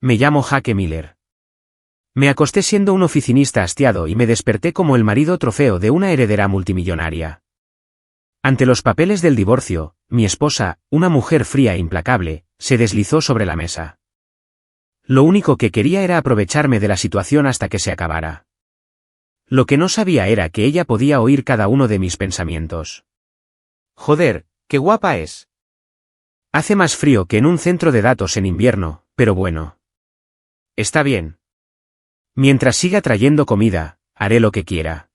Me llamo Jaque Miller. Me acosté siendo un oficinista hastiado y me desperté como el marido trofeo de una heredera multimillonaria. Ante los papeles del divorcio, mi esposa, una mujer fría e implacable, se deslizó sobre la mesa. Lo único que quería era aprovecharme de la situación hasta que se acabara. Lo que no sabía era que ella podía oír cada uno de mis pensamientos. Joder, qué guapa es. Hace más frío que en un centro de datos en invierno, pero bueno. Está bien. Mientras siga trayendo comida, haré lo que quiera.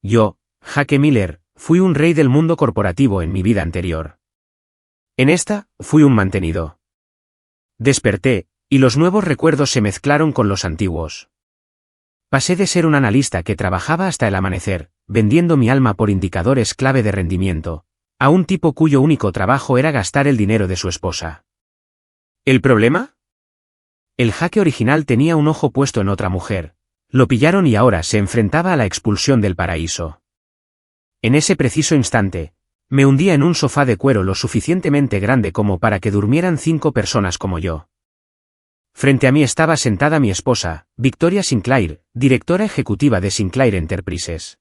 Yo, Jaque Miller, fui un rey del mundo corporativo en mi vida anterior. En esta, fui un mantenido. Desperté, y los nuevos recuerdos se mezclaron con los antiguos. Pasé de ser un analista que trabajaba hasta el amanecer, vendiendo mi alma por indicadores clave de rendimiento, a un tipo cuyo único trabajo era gastar el dinero de su esposa. ¿El problema? El Jaque original tenía un ojo puesto en otra mujer. Lo pillaron y ahora se enfrentaba a la expulsión del paraíso. En ese preciso instante, me hundía en un sofá de cuero lo suficientemente grande como para que durmieran 5 personas como yo. Frente a mí estaba sentada mi esposa, Victoria Sinclair, directora ejecutiva de Sinclair Enterprises.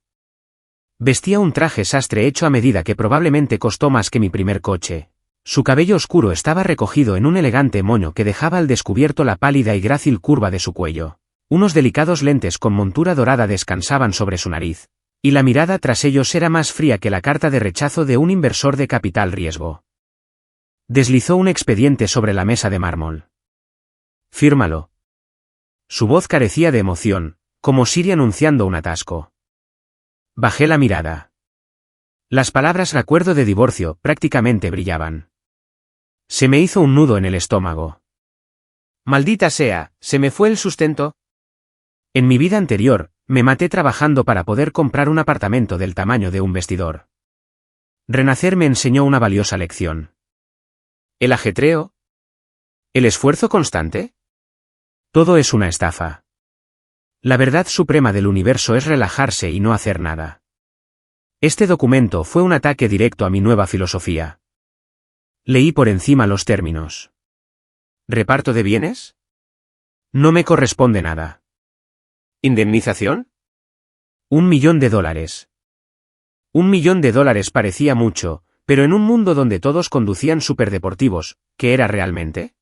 Vestía un traje sastre hecho a medida que probablemente costó más que mi primer coche. Su cabello oscuro estaba recogido en un elegante moño que dejaba al descubierto la pálida y grácil curva de su cuello. Unos delicados lentes con montura dorada descansaban sobre su nariz, y la mirada tras ellos era más fría que la carta de rechazo de un inversor de capital riesgo. Deslizó un expediente sobre la mesa de mármol. «Fírmalo». Su voz carecía de emoción, como Siri anunciando un atasco. Bajé la mirada. Las palabras «acuerdo de divorcio» prácticamente brillaban. Se me hizo un nudo en el estómago. Maldita sea, ¿se me fue el sustento? En mi vida anterior, me maté trabajando para poder comprar un apartamento del tamaño de un vestidor. Renacer me enseñó una valiosa lección. ¿El ajetreo? ¿El esfuerzo constante? Todo es una estafa. La verdad suprema del universo es relajarse y no hacer nada. Este documento fue un ataque directo a mi nueva filosofía. Leí por encima los términos. ¿Reparto de bienes? No me corresponde nada. ¿Indemnización? $1 millón. $1 millón parecía mucho, pero en un mundo donde todos conducían superdeportivos, ¿qué era realmente?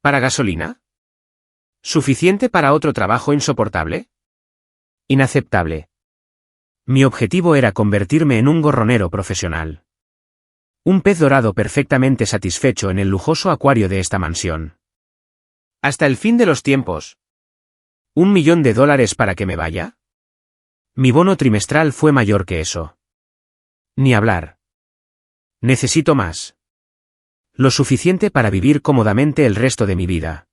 ¿Para gasolina? ¿Suficiente para otro trabajo insoportable? Inaceptable. Mi objetivo era convertirme en un gorronero profesional. Un pez dorado perfectamente satisfecho en el lujoso acuario de esta mansión. Hasta el fin de los tiempos. $1 millón para que me vaya. Mi bono trimestral fue mayor que eso. Ni hablar. Necesito más. Lo suficiente para vivir cómodamente el resto de mi vida.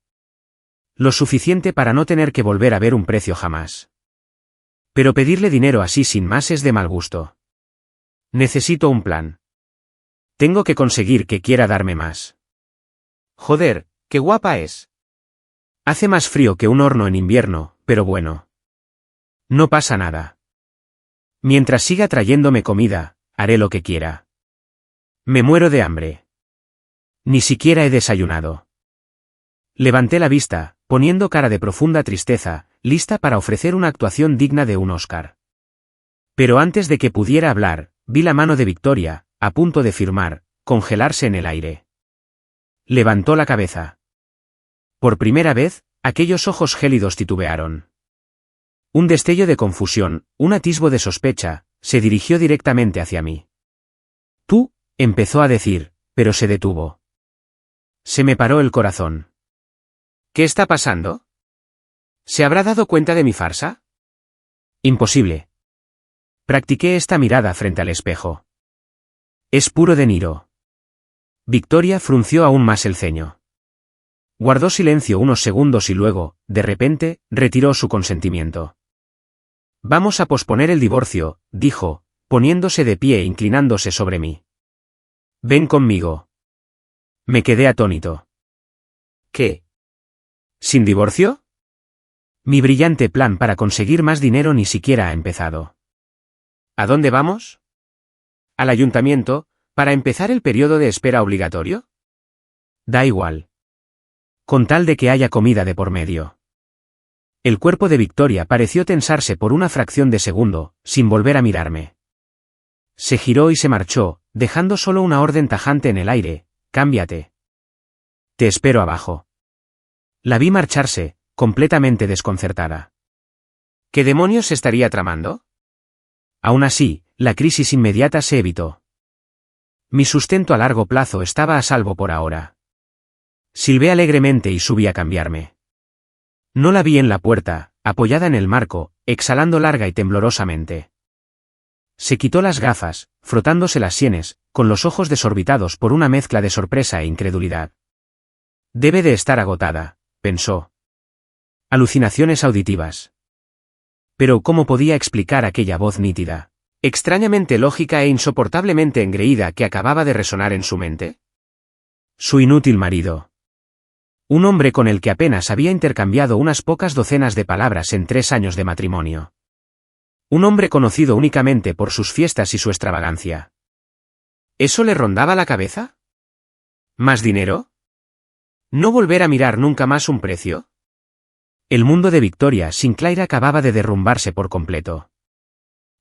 Lo suficiente para no tener que volver a ver un precio jamás. Pero pedirle dinero así sin más es de mal gusto. Necesito un plan. Tengo que conseguir que quiera darme más. Joder, qué guapa es. Hace más frío que un horno en invierno, pero bueno. No pasa nada. Mientras siga trayéndome comida, haré lo que quiera. Me muero de hambre. Ni siquiera he desayunado. Levanté la vista, poniendo cara de profunda tristeza, lista para ofrecer una actuación digna de un Oscar. Pero antes de que pudiera hablar, vi la mano de Victoria, a punto de firmar, congelarse en el aire. Levantó la cabeza. Por primera vez, aquellos ojos gélidos titubearon. Un destello de confusión, un atisbo de sospecha, se dirigió directamente hacia mí. «Tú», empezó a decir, pero se detuvo. Se me paró el corazón. ¿Qué está pasando? ¿Se habrá dado cuenta de mi farsa? Imposible. Practiqué esta mirada frente al espejo. Es puro De Niro. Victoria frunció aún más el ceño. Guardó silencio unos segundos y luego, de repente, retiró su consentimiento. Vamos a posponer el divorcio, dijo, poniéndose de pie e inclinándose sobre mí. Ven conmigo. Me quedé atónito. ¿Qué? ¿Sin divorcio? Mi brillante plan para conseguir más dinero ni siquiera ha empezado. ¿A dónde vamos? ¿Al ayuntamiento, para empezar el periodo de espera obligatorio? Da igual. con tal de que haya comida de por medio. El cuerpo de Victoria pareció tensarse por una fracción de segundo, sin volver a mirarme. Se giró y se marchó, dejando solo una orden tajante en el aire: cámbiate. Te espero abajo. La vi marcharse, completamente desconcertada. ¿Qué demonios estaría tramando? Aún así, la crisis inmediata se evitó. Mi sustento a largo plazo estaba a salvo por ahora. Silbé alegremente y subí a cambiarme. No la vi en la puerta, apoyada en el marco, exhalando larga y temblorosamente. Se quitó las gafas, frotándose las sienes, con los ojos desorbitados por una mezcla de sorpresa e incredulidad. Debe de estar agotada, pensó. Alucinaciones auditivas. Pero ¿cómo podía explicar aquella voz nítida, extrañamente lógica e insoportablemente engreída que acababa de resonar en su mente? Su inútil marido. Un hombre con el que apenas había intercambiado unas pocas docenas de palabras en 3 años de matrimonio. Un hombre conocido únicamente por sus fiestas y su extravagancia. ¿Eso le rondaba la cabeza? ¿Más dinero? ¿No volver a mirar nunca más un precio? El mundo de Victoria Sinclair acababa de derrumbarse por completo.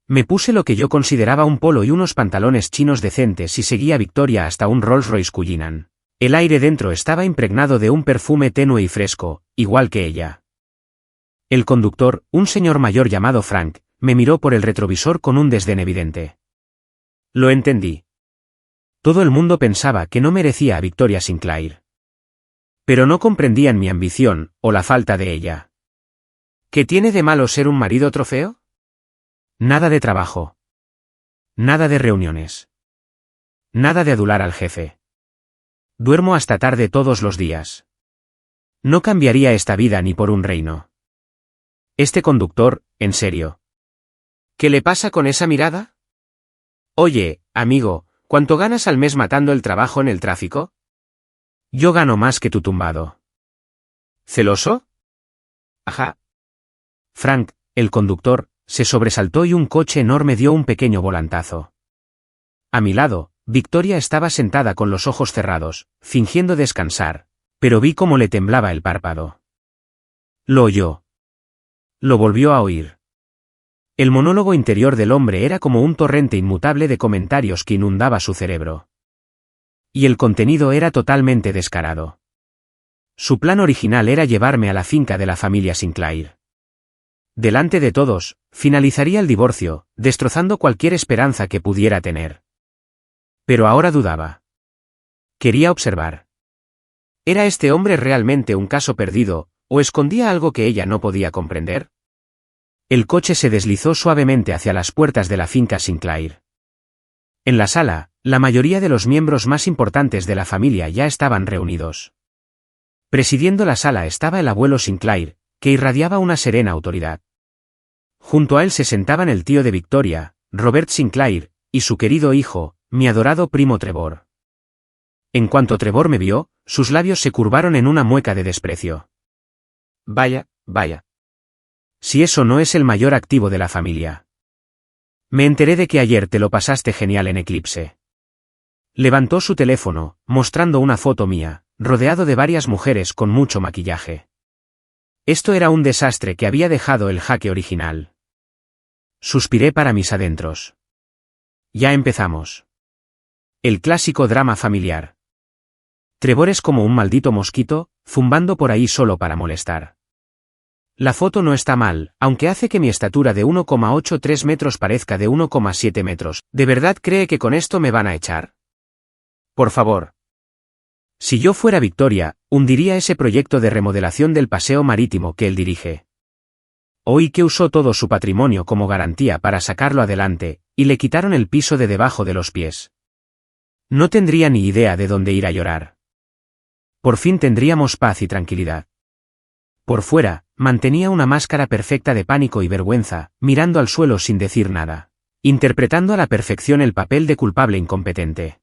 Me puse lo que yo consideraba un polo y unos pantalones chinos decentes y seguí a Victoria hasta un Rolls-Royce Cullinan. El aire dentro estaba impregnado de un perfume tenue y fresco, igual que ella. El conductor, un señor mayor llamado Frank, me miró por el retrovisor con un desdén evidente. Lo entendí. Todo el mundo pensaba que no merecía a Victoria Sinclair. Pero no comprendían mi ambición, o la falta de ella. ¿Qué tiene de malo ser un marido trofeo? Nada de trabajo. Nada de reuniones. Nada de adular al jefe. Duermo hasta tarde todos los días. No cambiaría esta vida ni por un reino. Este conductor, en serio. ¿Qué le pasa con esa mirada? Oye, amigo, ¿cuánto ganas al mes matando el trabajo en el tráfico? Yo gano más que tu tumbado. ¿Celoso? Ajá. Frank, el conductor, se sobresaltó y un coche enorme dio un pequeño volantazo. A mi lado, Victoria estaba sentada con los ojos cerrados, fingiendo descansar, pero vi cómo le temblaba el párpado. Lo oyó. Lo volvió a oír. El monólogo interior del hombre era como un torrente inmutable de comentarios que inundaba su cerebro. Y el contenido era totalmente descarado. Su plan original era llevarme a la finca de la familia Sinclair. Delante de todos, finalizaría el divorcio, destrozando cualquier esperanza que pudiera tener. Pero ahora dudaba. Quería observar. ¿Era este hombre realmente un caso perdido, o escondía algo que ella no podía comprender? El coche se deslizó suavemente hacia las puertas de la finca Sinclair. En la sala, la mayoría de los miembros más importantes de la familia ya estaban reunidos. Presidiendo la sala estaba el abuelo Sinclair, que irradiaba una serena autoridad. Junto a él se sentaban el tío de Victoria, Robert Sinclair, y su querido hijo, mi adorado primo Trevor. En cuanto Trevor me vio, sus labios se curvaron en una mueca de desprecio. Vaya, vaya. Si eso no es el mayor activo de la familia. Me enteré de que ayer te lo pasaste genial en Eclipse. Levantó su teléfono, mostrando una foto mía, rodeado de varias mujeres con mucho maquillaje. Esto era un desastre que había dejado el jaque original. Suspiré para mis adentros. Ya empezamos. El clásico drama familiar. Trevor es como un maldito mosquito, zumbando por ahí solo para molestar. La foto no está mal, aunque hace que mi estatura de 1,83 metros parezca de 1,7 metros. ¿De verdad cree que con esto me van a echar? Por favor. Si yo fuera Victoria, hundiría ese proyecto de remodelación del paseo marítimo que él dirige. Oí que usó todo su patrimonio como garantía para sacarlo adelante, y le quitaron el piso de debajo de los pies. No tendría ni idea de dónde ir a llorar. Por fin tendríamos paz y tranquilidad. Por fuera, mantenía una máscara perfecta de pánico y vergüenza, mirando al suelo sin decir nada, interpretando a la perfección el papel de culpable incompetente.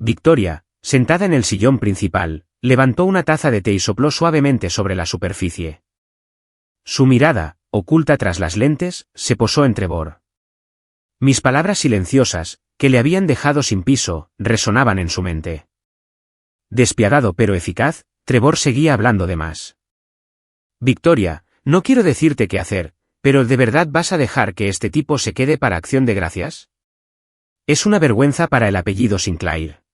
Victoria, sentada en el sillón principal, levantó una taza de té y sopló suavemente sobre la superficie. Su mirada, oculta tras las lentes, se posó en Trevor. Mis palabras silenciosas, que le habían dejado sin piso, resonaban en su mente. Despiadado pero eficaz, Trevor seguía hablando de más. Victoria, no quiero decirte qué hacer, pero ¿de verdad vas a dejar que este tipo se quede para Acción de Gracias? Es una vergüenza para el apellido Sinclair.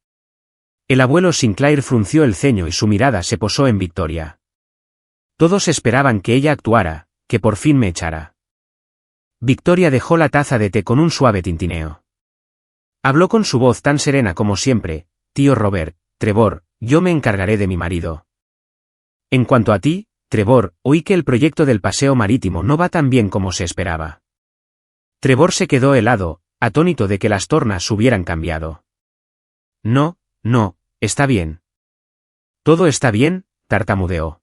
El abuelo Sinclair frunció el ceño y su mirada se posó en Victoria. Todos esperaban que ella actuara, que por fin me echara. Victoria dejó la taza de té con un suave tintineo. Habló con su voz tan serena como siempre: tío Robert, Trevor, yo me encargaré de mi marido. En cuanto a ti, Trevor, oí que el proyecto del paseo marítimo no va tan bien como se esperaba. Trevor se quedó helado, atónito de que las tornas hubieran cambiado. No, está bien. Todo está bien, tartamudeó.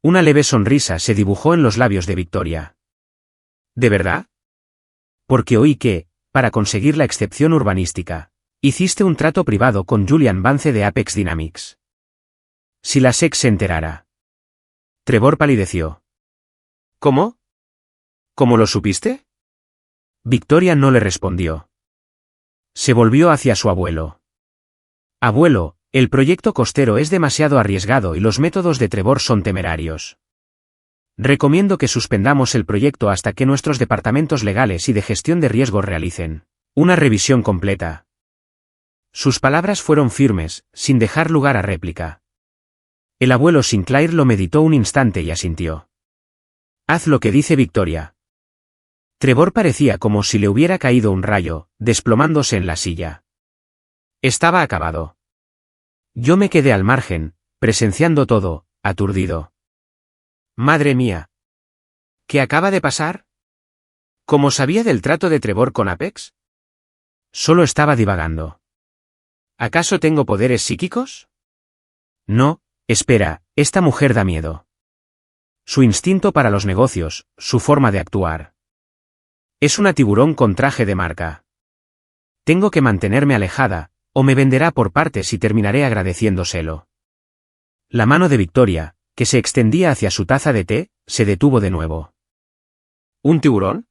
Una leve sonrisa se dibujó en los labios de Victoria. ¿De verdad? Porque oí que, para conseguir la excepción urbanística, hiciste un trato privado con Julian Vance de Apex Dynamics. Si la SEC se enterara. Trevor palideció. ¿Cómo? ¿Cómo lo supiste? Victoria no le respondió. Se volvió hacia su abuelo. Abuelo, el proyecto costero es demasiado arriesgado y los métodos de Trevor son temerarios. Recomiendo que suspendamos el proyecto hasta que nuestros departamentos legales y de gestión de riesgos realicen una revisión completa. Sus palabras fueron firmes, sin dejar lugar a réplica. El abuelo Sinclair lo meditó un instante y asintió. Haz lo que dice Victoria. Trevor parecía como si le hubiera caído un rayo, desplomándose en la silla. Estaba acabado. Yo me quedé al margen, presenciando todo, aturdido. Madre mía. ¿Qué acaba de pasar? ¿Cómo sabía del trato de Trevor con Apex? Solo estaba divagando. ¿Acaso tengo poderes psíquicos? No, espera, esta mujer da miedo. Su instinto para los negocios, su forma de actuar. Es una tiburón con traje de marca. Tengo que mantenerme alejada, o me venderá por partes y terminaré agradeciéndoselo. La mano de Victoria, que se extendía hacia su taza de té, se detuvo de nuevo. ¿Un tiburón?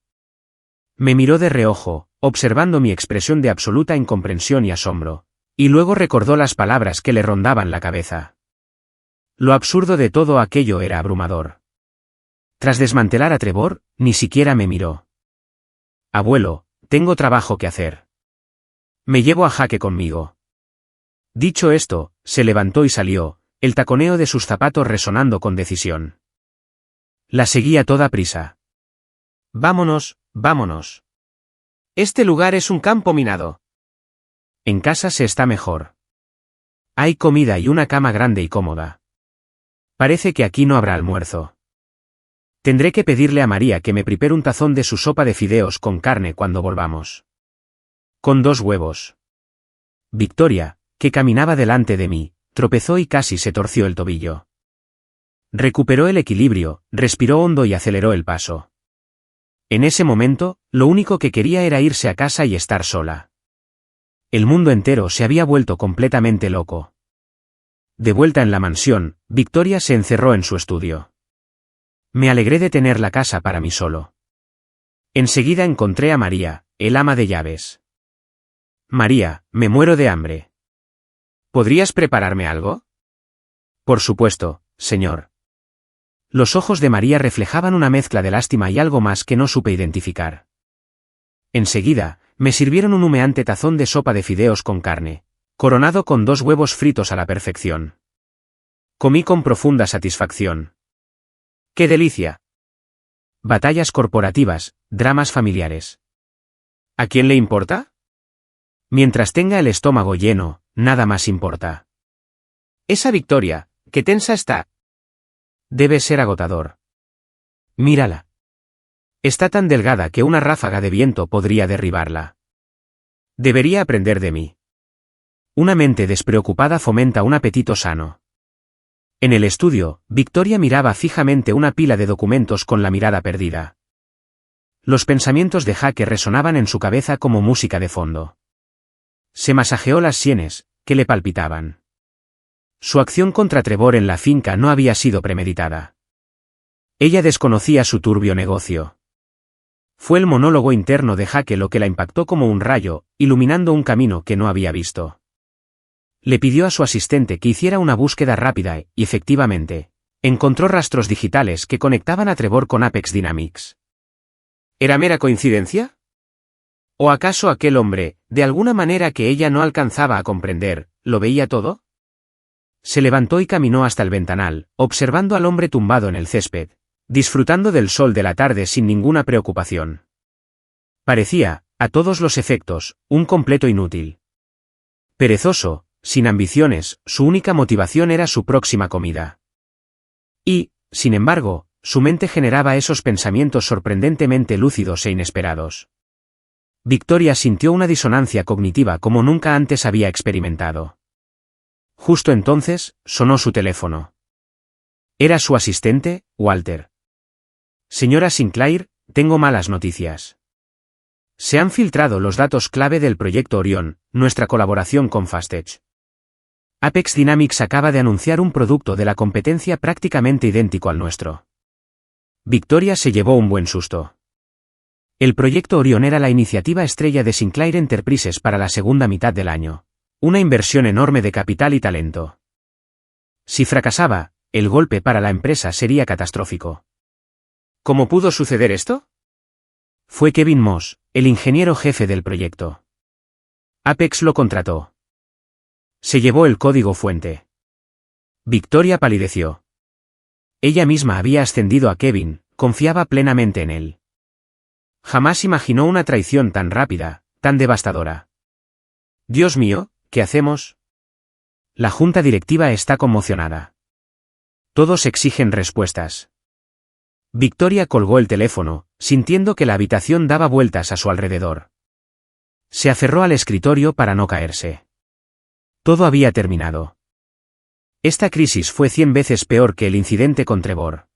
Me miró de reojo, observando mi expresión de absoluta incomprensión y asombro, y luego recordó las palabras que le rondaban la cabeza. Lo absurdo de todo aquello era abrumador. Tras desmantelar a Trevor, ni siquiera me miró. Abuelo, tengo trabajo que hacer. Me llevo a Jaque conmigo. Dicho esto, se levantó y salió, el taconeo de sus zapatos resonando con decisión. La seguí a toda prisa. Vámonos, vámonos. Este lugar es un campo minado. En casa se está mejor. Hay comida y una cama grande y cómoda. Parece que aquí no habrá almuerzo. Tendré que pedirle a María que me prepare un tazón de su sopa de fideos con carne cuando volvamos. Con 2 huevos. Victoria, que caminaba delante de mí, tropezó y casi se torció el tobillo. Recuperó el equilibrio, respiró hondo y aceleró el paso. En ese momento, lo único que quería era irse a casa y estar sola. El mundo entero se había vuelto completamente loco. De vuelta en la mansión, Victoria se encerró en su estudio. Me alegré de tener la casa para mí solo. Enseguida encontré a María, el ama de llaves. María, me muero de hambre. ¿Podrías prepararme algo? Por supuesto, señor. Los ojos de María reflejaban una mezcla de lástima y algo más que no supe identificar. Enseguida, me sirvieron un humeante tazón de sopa de fideos con carne, coronado con 2 huevos fritos a la perfección. Comí con profunda satisfacción. ¡Qué delicia! Batallas corporativas, dramas familiares. ¿A quién le importa? Mientras tenga el estómago lleno, nada más importa. Esa Victoria, qué tensa está. Debe ser agotador. Mírala. Está tan delgada que una ráfaga de viento podría derribarla. Debería aprender de mí. Una mente despreocupada fomenta un apetito sano. En el estudio, Victoria miraba fijamente una pila de documentos con la mirada perdida. Los pensamientos de Jaque resonaban en su cabeza como música de fondo. Se masajeó las sienes, que le palpitaban. Su acción contra Trevor en la finca no había sido premeditada. Ella desconocía su turbio negocio. Fue el monólogo interno de Jaque lo que la impactó como un rayo, iluminando un camino que no había visto. Le pidió a su asistente que hiciera una búsqueda rápida y, efectivamente, encontró rastros digitales que conectaban a Trevor con Apex Dynamics. ¿Era mera coincidencia? ¿O acaso aquel hombre, de alguna manera que ella no alcanzaba a comprender, lo veía todo? Se levantó y caminó hasta el ventanal, observando al hombre tumbado en el césped, disfrutando del sol de la tarde sin ninguna preocupación. Parecía, a todos los efectos, un completo inútil. Perezoso, sin ambiciones, su única motivación era su próxima comida. Y, sin embargo, su mente generaba esos pensamientos sorprendentemente lúcidos e inesperados. Victoria sintió una disonancia cognitiva como nunca antes había experimentado. Justo entonces, sonó su teléfono. Era su asistente, Walter. Señora Sinclair, tengo malas noticias. Se han filtrado los datos clave del proyecto Orion, nuestra colaboración con Fastech. Apex Dynamics acaba de anunciar un producto de la competencia prácticamente idéntico al nuestro. Victoria se llevó un buen susto. El proyecto Orion era la iniciativa estrella de Sinclair Enterprises para la segunda mitad del año. Una inversión enorme de capital y talento. Si fracasaba, el golpe para la empresa sería catastrófico. ¿Cómo pudo suceder esto? Fue Kevin Moss, el ingeniero jefe del proyecto. Apex lo contrató. Se llevó el código fuente. Victoria palideció. Ella misma había ascendido a Kevin, confiaba plenamente en él. Jamás imaginó una traición tan rápida, tan devastadora. Dios mío, ¿qué hacemos? La junta directiva está conmocionada. Todos exigen respuestas. Victoria colgó el teléfono, sintiendo que la habitación daba vueltas a su alrededor. Se aferró al escritorio para no caerse. Todo había terminado. Esta crisis fue 100 veces peor que el incidente con Trevor.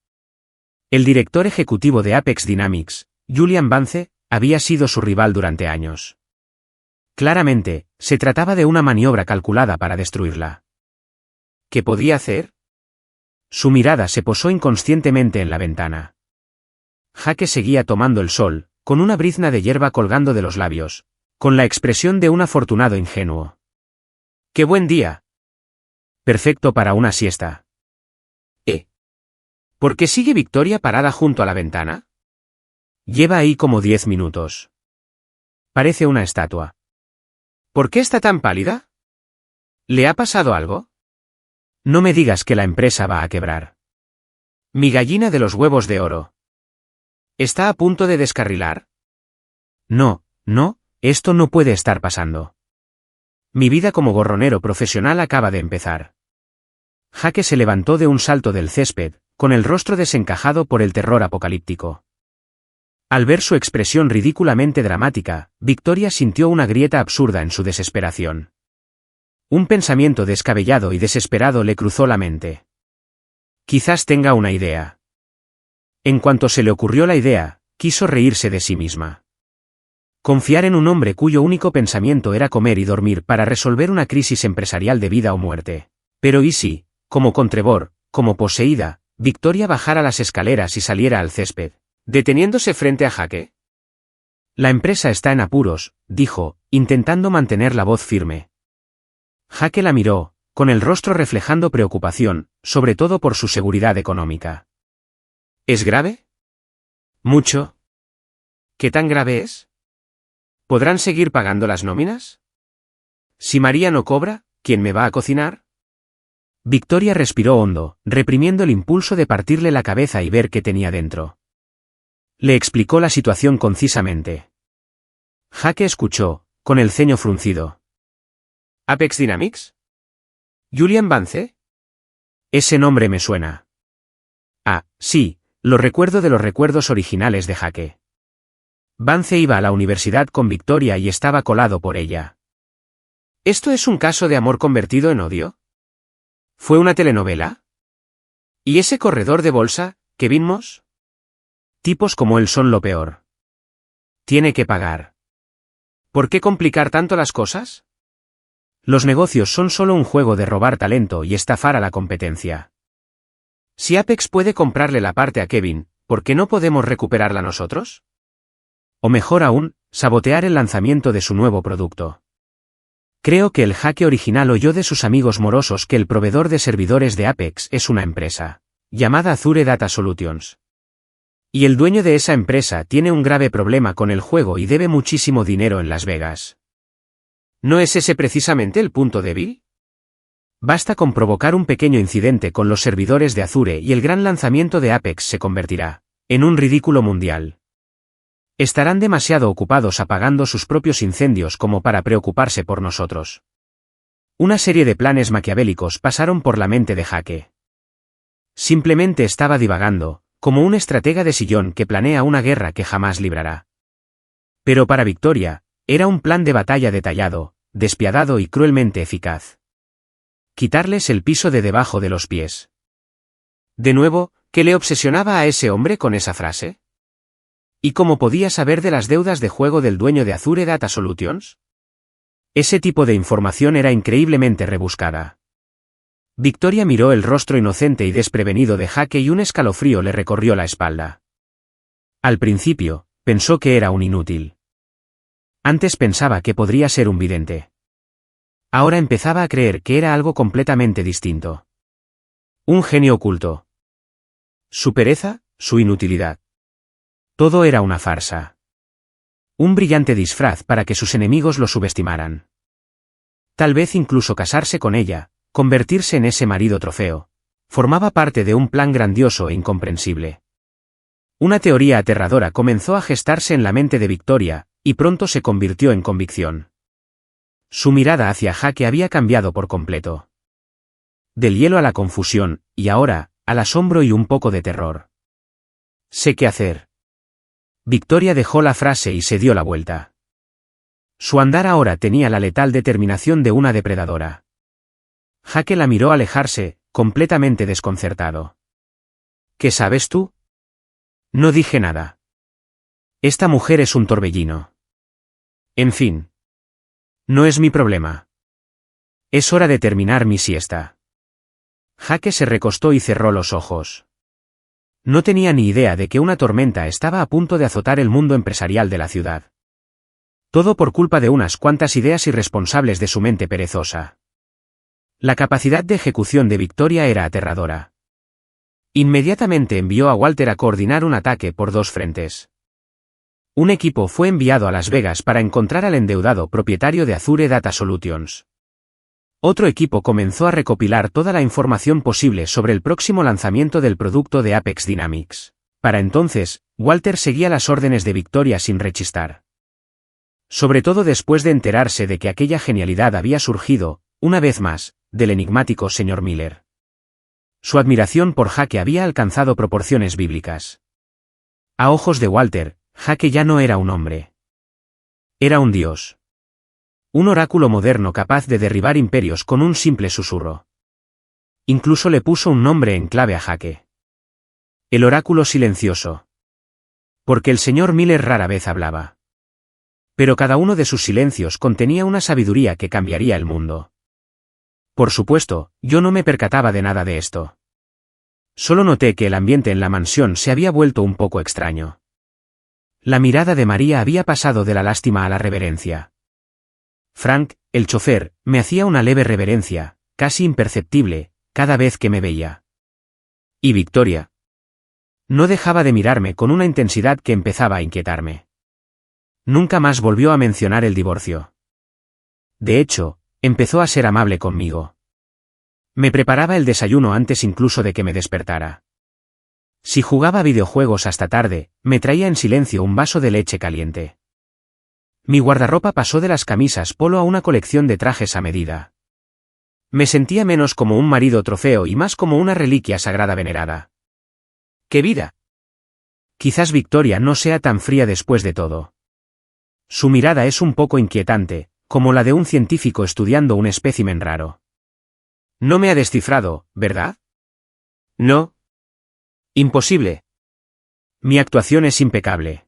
El director ejecutivo de Apex Dynamics, Julian Vance, había sido su rival durante años. Claramente, se trataba de una maniobra calculada para destruirla. ¿Qué podía hacer? Su mirada se posó inconscientemente en la ventana. Jake seguía tomando el sol, con una brizna de hierba colgando de los labios, con la expresión de un afortunado ingenuo. ¡Qué buen día! Perfecto para una siesta. ¿Por qué sigue Victoria parada junto a la ventana? Lleva ahí como 10 minutos. Parece una estatua. ¿Por qué está tan pálida? ¿Le ha pasado algo? No me digas que la empresa va a quebrar. Mi gallina de los huevos de oro. ¿Está a punto de descarrilar? No, esto no puede estar pasando. Mi vida como gorronero profesional acaba de empezar. Jake se levantó de un salto del césped, con el rostro desencajado por el terror apocalíptico. Al ver su expresión ridículamente dramática, Victoria sintió una grieta absurda en su desesperación. Un pensamiento descabellado y desesperado le cruzó la mente. Quizás tenga una idea. En cuanto se le ocurrió la idea, quiso reírse de sí misma. Confiar en un hombre cuyo único pensamiento era comer y dormir para resolver una crisis empresarial de vida o muerte. Pero ¿y si, como con Trevor, como poseída, Victoria bajara las escaleras y saliera al césped, deteniéndose frente a Jake? La empresa está en apuros, dijo, intentando mantener la voz firme. Jake la miró, con el rostro reflejando preocupación, sobre todo por su seguridad económica. ¿Es grave? Mucho. ¿Qué tan grave es? ¿Podrán seguir pagando las nóminas? Si María no cobra, ¿quién me va a cocinar? Victoria respiró hondo, reprimiendo el impulso de partirle la cabeza y ver qué tenía dentro. Le explicó la situación concisamente. Jake escuchó, con el ceño fruncido. ¿Apex Dynamics? ¿Julian Vance? Ese nombre me suena. Ah, sí, lo recuerdo de los recuerdos originales de Jake. Vance iba a la universidad con Victoria y estaba colado por ella. ¿Esto es un caso de amor convertido en odio? ¿Fue una telenovela? ¿Y ese corredor de bolsa, Kevin Moss? Tipos como él son lo peor. Tiene que pagar. ¿Por qué complicar tanto las cosas? Los negocios son solo un juego de robar talento y estafar a la competencia. Si Apex puede comprarle la parte a Kevin, ¿por qué no podemos recuperarla nosotros? O mejor aún, sabotear el lanzamiento de su nuevo producto. Creo que el Jaque original oyó de sus amigos morosos que el proveedor de servidores de Apex es una empresa llamada Azure Data Solutions. Y el dueño de esa empresa tiene un grave problema con el juego y debe muchísimo dinero en Las Vegas. ¿No es ese precisamente el punto débil? Basta con provocar un pequeño incidente con los servidores de Azure y el gran lanzamiento de Apex se convertirá en un ridículo mundial. Estarán demasiado ocupados apagando sus propios incendios como para preocuparse por nosotros. Una serie de planes maquiavélicos pasaron por la mente de Jaque. Simplemente estaba divagando, como un estratega de sillón que planea una guerra que jamás librará. Pero para Victoria, era un plan de batalla detallado, despiadado y cruelmente eficaz. Quitarles el piso de debajo de los pies. De nuevo, ¿qué le obsesionaba a ese hombre con esa frase? ¿Y cómo podía saber de las deudas de juego del dueño de Azure Data Solutions? Ese tipo de información era increíblemente rebuscada. Victoria miró el rostro inocente y desprevenido de Jaque y un escalofrío le recorrió la espalda. Al principio, pensó que era un inútil. Antes pensaba que podría ser un vidente. Ahora empezaba a creer que era algo completamente distinto. Un genio oculto. Su pereza, su inutilidad. Todo era una farsa. Un brillante disfraz para que sus enemigos lo subestimaran. Tal vez incluso casarse con ella, convertirse en ese marido trofeo, formaba parte de un plan grandioso e incomprensible. Una teoría aterradora comenzó a gestarse en la mente de Victoria, y pronto se convirtió en convicción. Su mirada hacia Jaque había cambiado por completo. Del hielo a la confusión, y ahora, al asombro y un poco de terror. Sé qué hacer. Victoria dejó la frase y se dio la vuelta. Su andar ahora tenía la letal determinación de una depredadora. Jaque la miró alejarse, completamente desconcertado. ¿Qué sabes tú? No dije nada. Esta mujer es un torbellino. En fin. No es mi problema. Es hora de terminar mi siesta. Jaque se recostó y cerró los ojos. No tenía ni idea de que una tormenta estaba a punto de azotar el mundo empresarial de la ciudad. Todo por culpa de unas cuantas ideas irresponsables de su mente perezosa. La capacidad de ejecución de Victoria era aterradora. Inmediatamente envió a Walter a coordinar un ataque por dos frentes. Un equipo fue enviado a Las Vegas para encontrar al endeudado propietario de Azure Data Solutions. Otro equipo comenzó a recopilar toda la información posible sobre el próximo lanzamiento del producto de Apex Dynamics. Para entonces, Walter seguía las órdenes de Victoria sin rechistar. Sobre todo después de enterarse de que aquella genialidad había surgido, una vez más, del enigmático señor Miller. Su admiración por Jaque había alcanzado proporciones bíblicas. A ojos de Walter, Jaque ya no era un hombre. Era un dios. Un oráculo moderno capaz de derribar imperios con un simple susurro. Incluso le puso un nombre en clave a Jaque. El oráculo silencioso. Porque el señor Miller rara vez hablaba. Pero cada uno de sus silencios contenía una sabiduría que cambiaría el mundo. Por supuesto, yo no me percataba de nada de esto. Solo noté que el ambiente en la mansión se había vuelto un poco extraño. La mirada de María había pasado de la lástima a la reverencia. Frank, el chofer, me hacía una leve reverencia, casi imperceptible, cada vez que me veía. Y Victoria. No dejaba de mirarme con una intensidad que empezaba a inquietarme. Nunca más volvió a mencionar el divorcio. De hecho, empezó a ser amable conmigo. Me preparaba el desayuno antes incluso de que me despertara. Si jugaba videojuegos hasta tarde, me traía en silencio un vaso de leche caliente. Mi guardarropa pasó de las camisas polo a una colección de trajes a medida. Me sentía menos como un marido trofeo y más como una reliquia sagrada venerada. ¡Qué vida! Quizás Victoria no sea tan fría después de todo. Su mirada es un poco inquietante, como la de un científico estudiando un espécimen raro. No me ha descifrado, ¿verdad? No. Imposible. Mi actuación es impecable.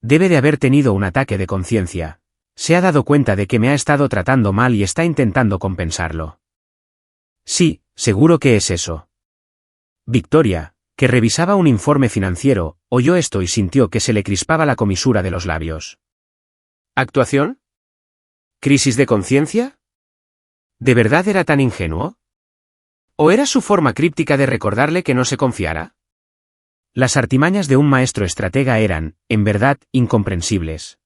Debe de haber tenido un ataque de conciencia. Se ha dado cuenta de que me ha estado tratando mal y está intentando compensarlo. Sí, seguro que es eso. Victoria, que revisaba un informe financiero, oyó esto y sintió que se le crispaba la comisura de los labios. ¿Actuación? ¿Crisis de conciencia? ¿De verdad era tan ingenuo? ¿O era su forma críptica de recordarle que no se confiara? Las artimañas de un maestro estratega eran, en verdad, incomprensibles.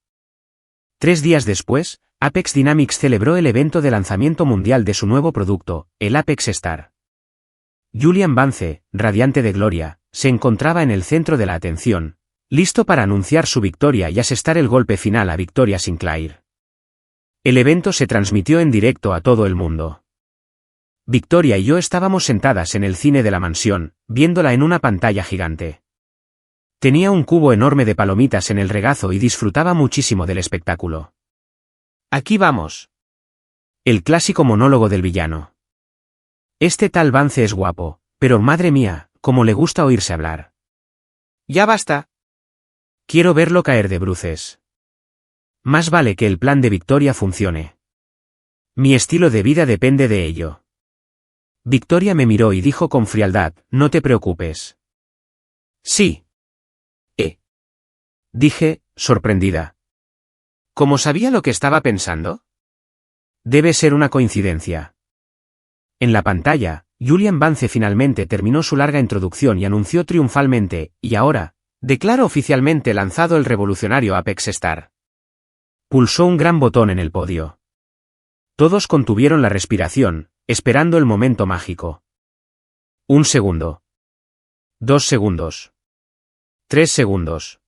3 días después, Apex Dynamics celebró el evento de lanzamiento mundial de su nuevo producto, el Apex Star. Julian Vance, radiante de gloria, se encontraba en el centro de la atención, listo para anunciar su victoria y asestar el golpe final a Victoria Sinclair. El evento se transmitió en directo a todo el mundo. Victoria y yo estábamos sentadas en el cine de la mansión, viéndola en una pantalla gigante. Tenía un cubo enorme de palomitas en el regazo y disfrutaba muchísimo del espectáculo. Aquí vamos. El clásico monólogo del villano. Este tal Vance es guapo, pero madre mía, cómo le gusta oírse hablar. Ya basta. Quiero verlo caer de bruces. Más vale que el plan de Victoria funcione. Mi estilo de vida depende de ello. Victoria me miró y dijo con frialdad, no te preocupes. Sí. Dije, sorprendida. ¿Cómo sabía lo que estaba pensando? Debe ser una coincidencia. En la pantalla, Julian Vance finalmente terminó su larga introducción y anunció triunfalmente, y ahora, declaro oficialmente lanzado el revolucionario Apex Star. Pulsó un gran botón en el podio. Todos contuvieron la respiración, esperando el momento mágico. 1 segundo. 2 segundos. 3 segundos.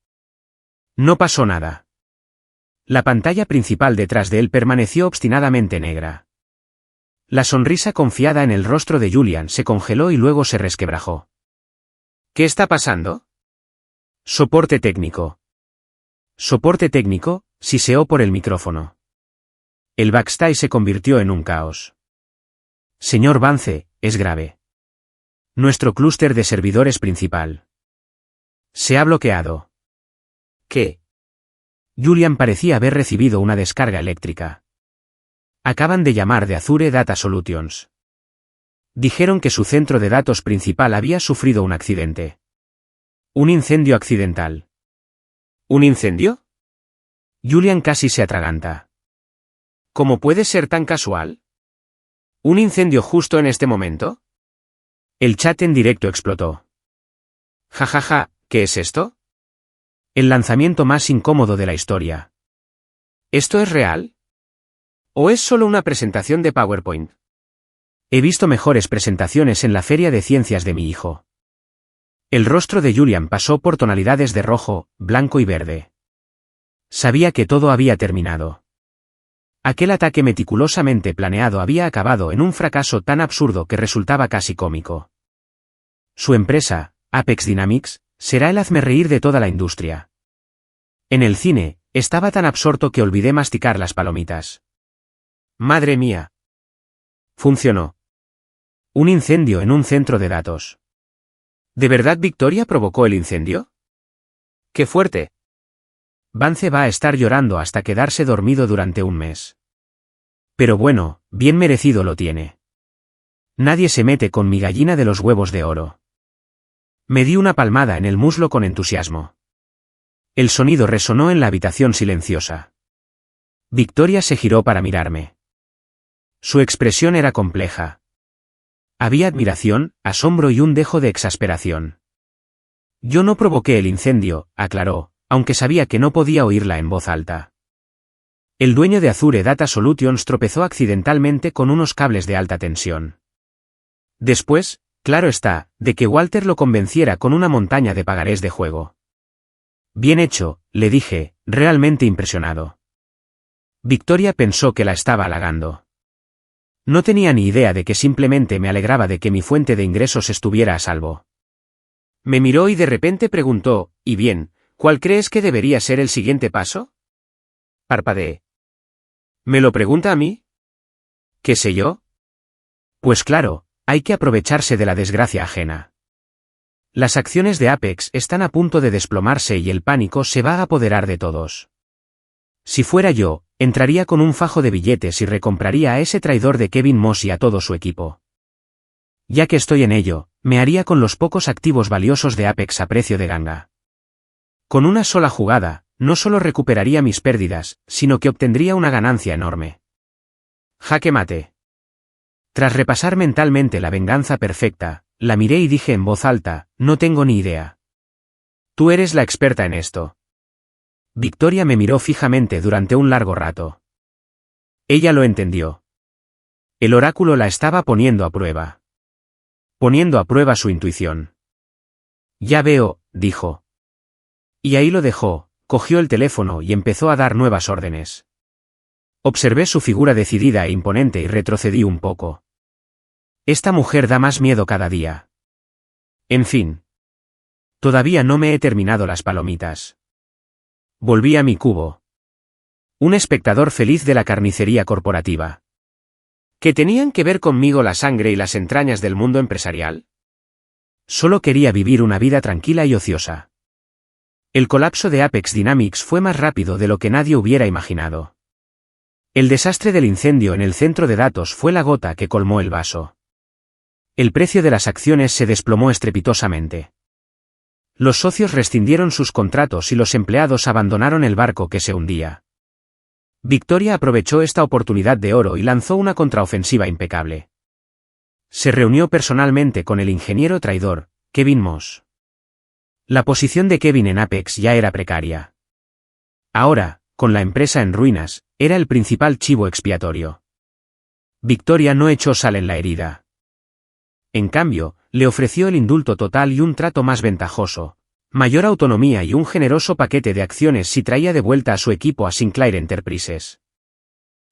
No pasó nada. La pantalla principal detrás de él permaneció obstinadamente negra. La sonrisa confiada en el rostro de Julian se congeló y luego se resquebrajó. ¿Qué está pasando? Soporte técnico. Soporte técnico, siseó por el micrófono. El backstage se convirtió en un caos. Señor Vance, es grave. Nuestro clúster de servidores principal se ha bloqueado. ¿Qué? Julian parecía haber recibido una descarga eléctrica. Acaban de llamar de Azure Data Solutions. Dijeron que su centro de datos principal había sufrido un accidente. Un incendio accidental. ¿Un incendio? Julian casi se atraganta. ¿Cómo puede ser tan casual? ¿Un incendio justo en este momento? El chat en directo explotó. Jajaja, ¿qué es esto? El lanzamiento más incómodo de la historia. ¿Esto es real? ¿O es solo una presentación de PowerPoint? He visto mejores presentaciones en la feria de ciencias de mi hijo. El rostro de Julian pasó por tonalidades de rojo, blanco y verde. Sabía que todo había terminado. Aquel ataque meticulosamente planeado había acabado en un fracaso tan absurdo que resultaba casi cómico. Su empresa, Apex Dynamics, será el hazmerreír de toda la industria. En el cine, estaba tan absorto que olvidé masticar las palomitas. Madre mía. Funcionó. Un incendio en un centro de datos. ¿De verdad Victoria provocó el incendio? ¡Qué fuerte! Vance va a estar llorando hasta quedarse dormido durante un mes. Pero bueno, bien merecido lo tiene. Nadie se mete con mi gallina de los huevos de oro. Me di una palmada en el muslo con entusiasmo. El sonido resonó en la habitación silenciosa. Victoria se giró para mirarme. Su expresión era compleja. Había admiración, asombro y un dejo de exasperación. Yo no provoqué el incendio, aclaró, aunque sabía que no podía oírla en voz alta. El dueño de Azure Data Solutions tropezó accidentalmente con unos cables de alta tensión. Después, claro está, de que Walter lo convenciera con una montaña de pagarés de juego. Bien hecho, le dije, realmente impresionado. Victoria pensó que la estaba halagando. No tenía ni idea de que simplemente me alegraba de que mi fuente de ingresos estuviera a salvo. Me miró y de repente preguntó, ¿y bien, cuál crees que debería ser el siguiente paso? Parpadeé. ¿Me lo pregunta a mí? ¿Qué sé yo? Pues claro, hay que aprovecharse de la desgracia ajena. Las acciones de Apex están a punto de desplomarse y el pánico se va a apoderar de todos. Si fuera yo, entraría con un fajo de billetes y recompraría a ese traidor de Kevin Moss y a todo su equipo. Ya que estoy en ello, me haría con los pocos activos valiosos de Apex a precio de ganga. Con una sola jugada, no solo recuperaría mis pérdidas, sino que obtendría una ganancia enorme. Jaque mate. Tras repasar mentalmente la venganza perfecta, la miré y dije en voz alta, no tengo ni idea. Tú eres la experta en esto. Victoria me miró fijamente durante un largo rato. Ella lo entendió. El oráculo la estaba poniendo a prueba. Poniendo a prueba su intuición. Ya veo, dijo. Y ahí lo dejó, cogió el teléfono y empezó a dar nuevas órdenes. Observé su figura decidida e imponente y retrocedí un poco. Esta mujer da más miedo cada día. En fin. Todavía no me he terminado las palomitas. Volví a mi cubo. Un espectador feliz de la carnicería corporativa. ¿Qué tenían que ver conmigo la sangre y las entrañas del mundo empresarial? Solo quería vivir una vida tranquila y ociosa. El colapso de Apex Dynamics fue más rápido de lo que nadie hubiera imaginado. El desastre del incendio en el centro de datos fue la gota que colmó el vaso. El precio de las acciones se desplomó estrepitosamente. Los socios rescindieron sus contratos y los empleados abandonaron el barco que se hundía. Victoria aprovechó esta oportunidad de oro y lanzó una contraofensiva impecable. Se reunió personalmente con el ingeniero traidor, Kevin Moss. La posición de Kevin en Apex ya era precaria. Ahora, con la empresa en ruinas, era el principal chivo expiatorio. Victoria no echó sal en la herida. En cambio, le ofreció el indulto total y un trato más ventajoso, mayor autonomía y un generoso paquete de acciones si traía de vuelta a su equipo a Sinclair Enterprises.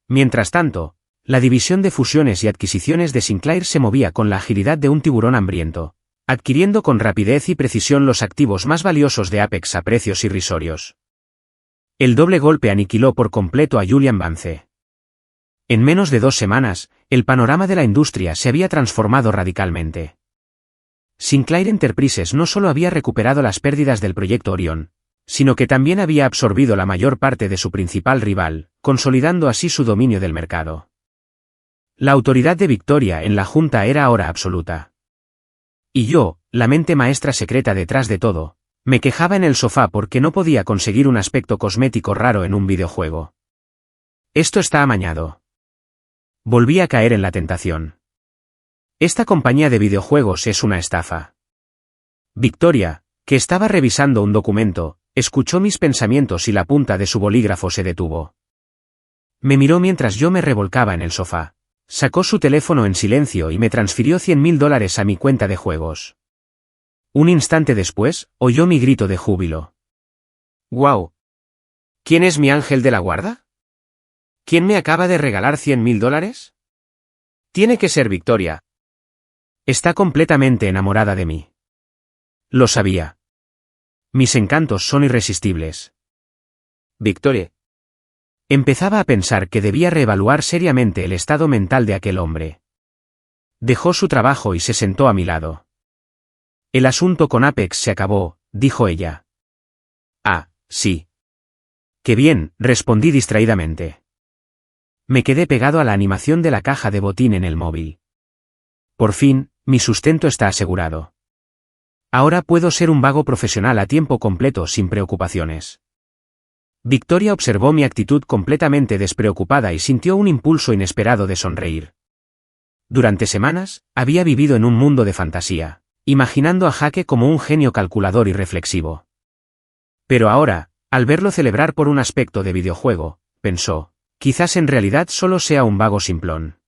Mientras tanto, la división de fusiones y adquisiciones de Sinclair se movía con la agilidad de un tiburón hambriento, adquiriendo con rapidez y precisión los activos más valiosos de Apex a precios irrisorios. El doble golpe aniquiló por completo a Julian Vance. En menos de 2 semanas, el panorama de la industria se había transformado radicalmente. Sinclair Enterprises no solo había recuperado las pérdidas del proyecto Orion, sino que también había absorbido la mayor parte de su principal rival, consolidando así su dominio del mercado. La autoridad de Victoria en la Junta era ahora absoluta. Y yo, la mente maestra secreta detrás de todo, me quejaba en el sofá porque no podía conseguir un aspecto cosmético raro en un videojuego. Esto está amañado. Volví a caer en la tentación. Esta compañía de videojuegos es una estafa. Victoria, que estaba revisando un documento, escuchó mis pensamientos y la punta de su bolígrafo se detuvo. Me miró mientras yo me revolcaba en el sofá. Sacó su teléfono en silencio y me transfirió $100.000 a mi cuenta de juegos. Un instante después, oyó mi grito de júbilo. ¡Guau! ¿Quién es mi ángel de la guarda? ¿Quién me acaba de regalar $100.000? Tiene que ser Victoria. Está completamente enamorada de mí. Lo sabía. Mis encantos son irresistibles. Victoria. Empezaba a pensar que debía reevaluar seriamente el estado mental de aquel hombre. Dejó su trabajo y se sentó a mi lado. El asunto con Apex se acabó, dijo ella. Ah, sí. Qué bien, respondí distraídamente. Me quedé pegado a la animación de la caja de botín en el móvil. Por fin, mi sustento está asegurado. Ahora puedo ser un vago profesional a tiempo completo sin preocupaciones. Victoria observó mi actitud completamente despreocupada y sintió un impulso inesperado de sonreír. Durante semanas, había vivido en un mundo de fantasía, imaginando a Jaque como un genio calculador y reflexivo. Pero ahora, al verlo celebrar por un aspecto de videojuego, pensó, quizás en realidad solo sea un vago simplón.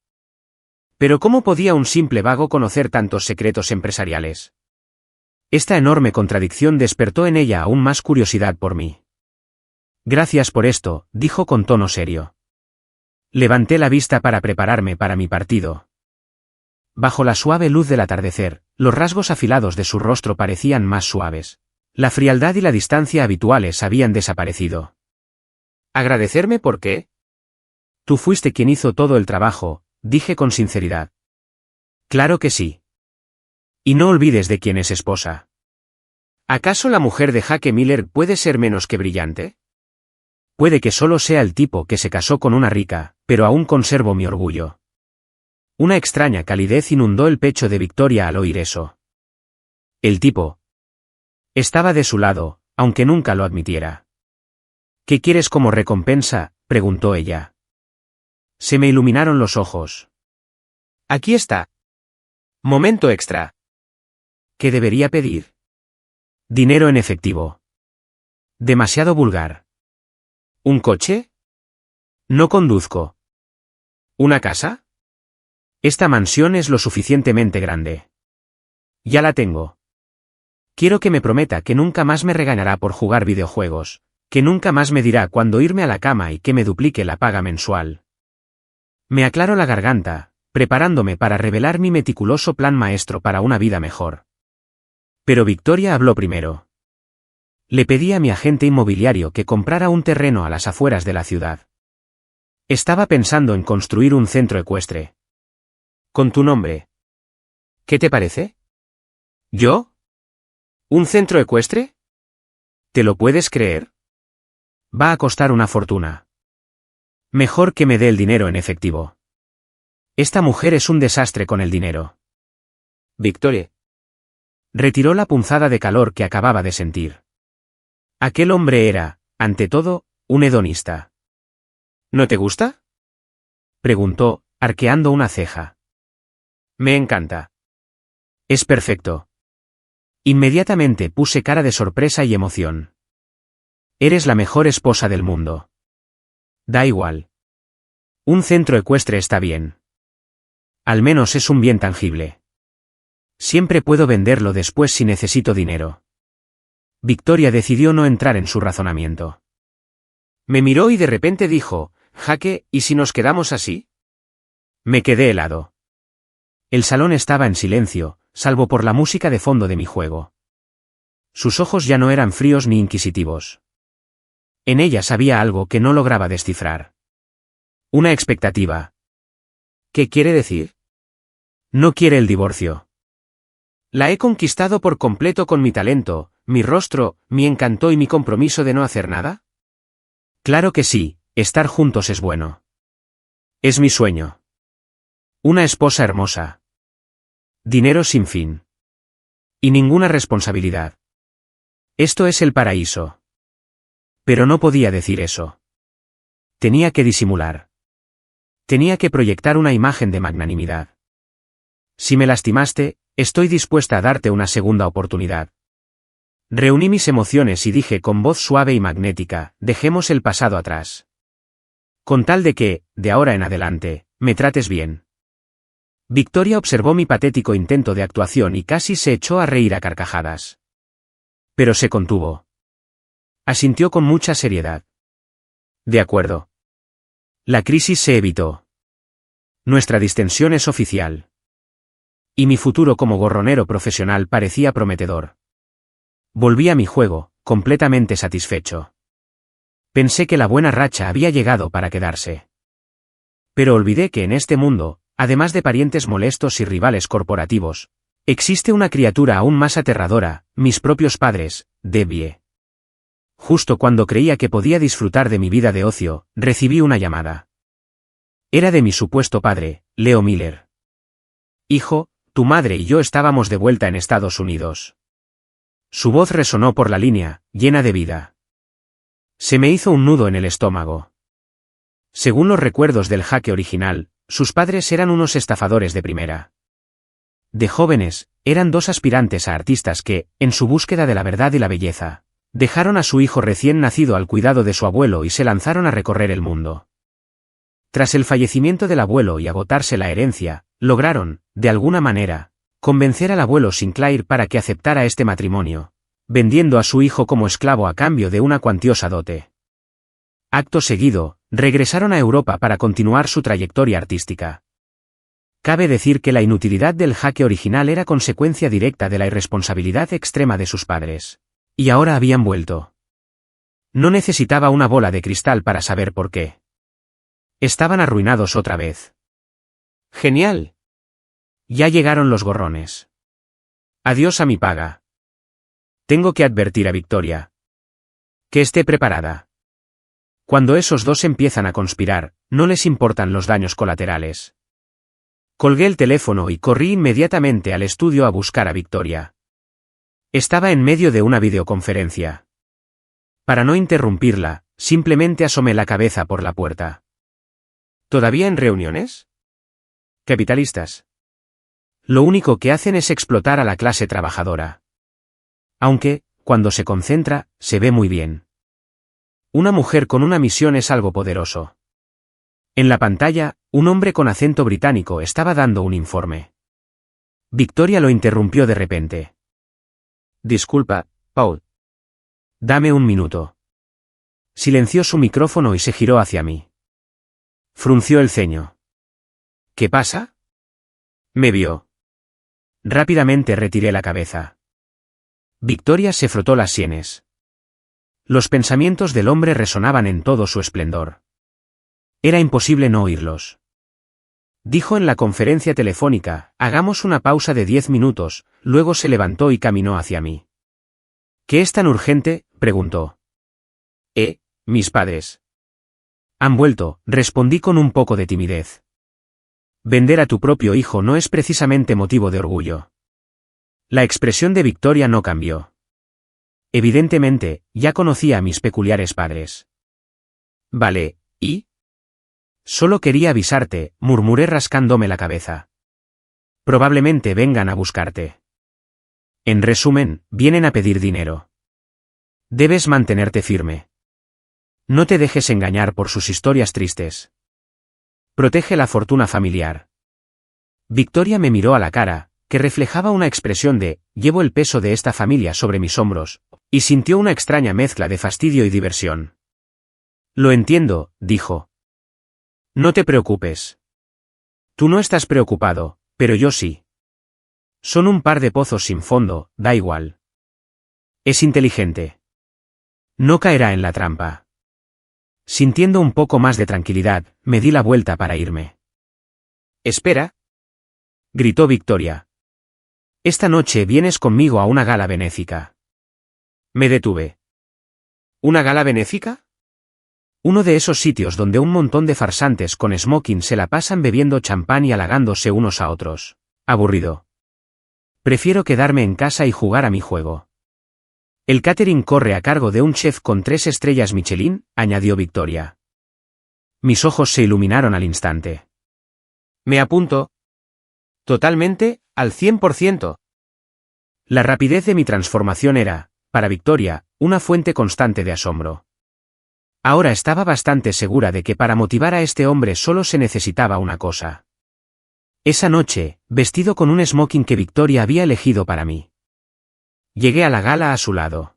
Pero ¿cómo podía un simple vago conocer tantos secretos empresariales? Esta enorme contradicción despertó en ella aún más curiosidad por mí. Gracias por esto, dijo con tono serio. Levanté la vista para prepararme para mi partido. Bajo la suave luz del atardecer, los rasgos afilados de su rostro parecían más suaves. La frialdad y la distancia habituales habían desaparecido. ¿Agradecerme por qué? Tú fuiste quien hizo todo el trabajo, dije con sinceridad. Claro que sí. Y no olvides de quién es esposa. ¿Acaso la mujer de Jaque Miller puede ser menos que brillante? Puede que solo sea el tipo que se casó con una rica, pero aún conservo mi orgullo. Una extraña calidez inundó el pecho de Victoria al oír eso. El tipo estaba de su lado, aunque nunca lo admitiera. ¿Qué quieres como recompensa?, preguntó ella. Se me iluminaron los ojos. Aquí está. Momento extra. ¿Qué debería pedir? Dinero en efectivo. Demasiado vulgar. ¿Un coche? No conduzco. ¿Una casa? Esta mansión es lo suficientemente grande. Ya la tengo. Quiero que me prometa que nunca más me regañará por jugar videojuegos, que nunca más me dirá cuándo irme a la cama y que me duplique la paga mensual. Me aclaro la garganta, preparándome para revelar mi meticuloso plan maestro para una vida mejor. Pero Victoria habló primero. Le pedí a mi agente inmobiliario que comprara un terreno a las afueras de la ciudad. Estaba pensando en construir un centro ecuestre. Con tu nombre. ¿Qué te parece? ¿Yo? ¿Un centro ecuestre? ¿Te lo puedes creer? Va a costar una fortuna. Mejor que me dé el dinero en efectivo. Esta mujer es un desastre con el dinero. Victoria. Retiró la punzada de calor que acababa de sentir. Aquel hombre era, ante todo, un hedonista. ¿No te gusta?, preguntó, arqueando una ceja. Me encanta. Es perfecto. Inmediatamente puse cara de sorpresa y emoción. Eres la mejor esposa del mundo. Da igual. Un centro ecuestre está bien. Al menos es un bien tangible. Siempre puedo venderlo después si necesito dinero. Victoria decidió no entrar en su razonamiento. Me miró y de repente dijo, Jaque, ¿y si nos quedamos así? Me quedé helado. El salón estaba en silencio, salvo por la música de fondo de mi juego. Sus ojos ya no eran fríos ni inquisitivos. En ellas había algo que no lograba descifrar. Una expectativa. ¿Qué quiere decir? No quiere el divorcio. La he conquistado por completo con mi talento, mi rostro, mi encanto y mi compromiso de no hacer nada. Claro que sí, estar juntos es bueno. Es mi sueño. Una esposa hermosa. Dinero sin fin. Y ninguna responsabilidad. Esto es el paraíso. Pero no podía decir eso. Tenía que disimular. Tenía que proyectar una imagen de magnanimidad. Si me lastimaste, estoy dispuesta a darte una segunda oportunidad. Reuní mis emociones y dije con voz suave y magnética, dejemos el pasado atrás. Con tal de que, de ahora en adelante, me trates bien. Victoria observó mi patético intento de actuación y casi se echó a reír a carcajadas. Pero se contuvo. Asintió con mucha seriedad. De acuerdo. La crisis se evitó. Nuestra distensión es oficial. Y mi futuro como gorronero profesional parecía prometedor. Volví a mi juego, completamente satisfecho. Pensé que la buena racha había llegado para quedarse. Pero olvidé que en este mundo, además de parientes molestos y rivales corporativos, existe una criatura aún más aterradora, mis propios padres, Debbie. Justo cuando creía que podía disfrutar de mi vida de ocio, recibí una llamada. Era de mi supuesto padre, Leo Miller. Hijo, tu madre y yo estábamos de vuelta en Estados Unidos. Su voz resonó por la línea, llena de vida. Se me hizo un nudo en el estómago. Según los recuerdos del Jaque original, sus padres eran unos estafadores de primera. De jóvenes, eran dos aspirantes a artistas que, en su búsqueda de la verdad y la belleza, dejaron a su hijo recién nacido al cuidado de su abuelo y se lanzaron a recorrer el mundo. Tras el fallecimiento del abuelo y agotarse la herencia, lograron, de alguna manera, convencer al abuelo Sinclair para que aceptara este matrimonio, vendiendo a su hijo como esclavo a cambio de una cuantiosa dote. Acto seguido, regresaron a Europa para continuar su trayectoria artística. Cabe decir que la inutilidad del Jaque original era consecuencia directa de la irresponsabilidad extrema de sus padres. Y ahora habían vuelto. No necesitaba una bola de cristal para saber por qué. Estaban arruinados otra vez. Genial. Ya llegaron los gorrones. Adiós a mi paga. Tengo que advertir a Victoria. Que esté preparada. Cuando esos dos empiezan a conspirar, no les importan los daños colaterales. Colgué el teléfono y corrí inmediatamente al estudio a buscar a Victoria. Estaba en medio de una videoconferencia. Para no interrumpirla, Simplemente asomé la cabeza por la puerta. ¿Todavía en reuniones? Capitalistas. Lo único que hacen es explotar a la clase trabajadora. Aunque, cuando se concentra, se ve muy bien. Una mujer con una misión es algo poderoso. En la pantalla, un hombre con acento británico estaba dando un informe. Victoria lo interrumpió de repente. Disculpa, Paul. Dame un minuto. Silenció su micrófono y se giró hacia mí. Frunció el ceño. ¿Qué pasa? Me vio. Rápidamente retiré la cabeza. Victoria se frotó las sienes. Los pensamientos del hombre resonaban en todo su esplendor. Era imposible no oírlos. Dijo en la conferencia telefónica, hagamos una pausa de 10 minutos, luego se levantó y caminó hacia mí. ¿Qué es tan urgente?, preguntó. Mis padres. Han vuelto, respondí con un poco de timidez. Vender a tu propio hijo no es precisamente motivo de orgullo. La expresión de Victoria no cambió. Evidentemente, ya conocía a mis peculiares padres. Vale, ¿y? Solo quería avisarte, murmuré rascándome la cabeza. Probablemente vengan a buscarte. En resumen, vienen a pedir dinero. Debes mantenerte firme. No te dejes engañar por sus historias tristes. Protege la fortuna familiar. Victoria me miró a la cara, que reflejaba una expresión de, llevo el peso de esta familia sobre mis hombros, y sintió una extraña mezcla de fastidio y diversión. Lo entiendo, dijo. No te preocupes. Tú no estás preocupado, pero yo sí. Son un par de pozos sin fondo, da igual. Es inteligente. No caerá en la trampa. Sintiendo un poco más de tranquilidad, me di la vuelta para irme. Espera, gritó Victoria. Esta noche vienes conmigo a una gala benéfica. Me detuve. ¿Una gala benéfica? Uno de esos sitios donde un montón de farsantes con smoking se la pasan bebiendo champán y halagándose unos a otros. Aburrido. Prefiero quedarme en casa y jugar a mi juego. El catering corre a cargo de un chef con 3 estrellas Michelin, añadió Victoria. Mis ojos se iluminaron al instante. Me apunto. Totalmente, al 100%. La rapidez de mi transformación era, para Victoria, una fuente constante de asombro. Ahora estaba bastante segura de que para motivar a este hombre solo se necesitaba una cosa. Esa noche, vestido con un smoking que Victoria había elegido para mí. Llegué a la gala a su lado.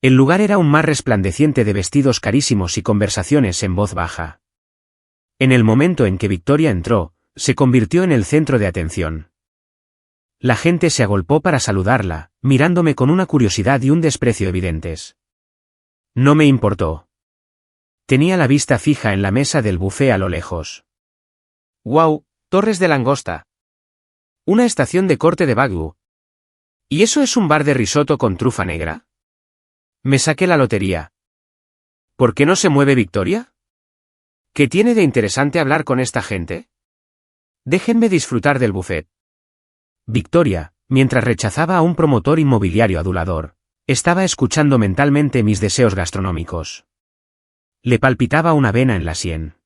El lugar era un mar resplandeciente de vestidos carísimos y conversaciones en voz baja. En el momento en que Victoria entró, se convirtió en el centro de atención. La gente se agolpó para saludarla, mirándome con una curiosidad y un desprecio evidentes. No me importó. Tenía la vista fija en la mesa del buffet a lo lejos. ¡Guau! Torres de langosta. Una estación de corte de Wagyu. ¿Y eso es un bar de risotto con trufa negra? Me saqué la lotería. ¿Por qué no se mueve Victoria? ¿Qué tiene de interesante hablar con esta gente? Déjenme disfrutar del buffet. Victoria, mientras rechazaba a un promotor inmobiliario adulador, estaba escuchando mentalmente mis deseos gastronómicos. Le palpitaba una vena en la sien.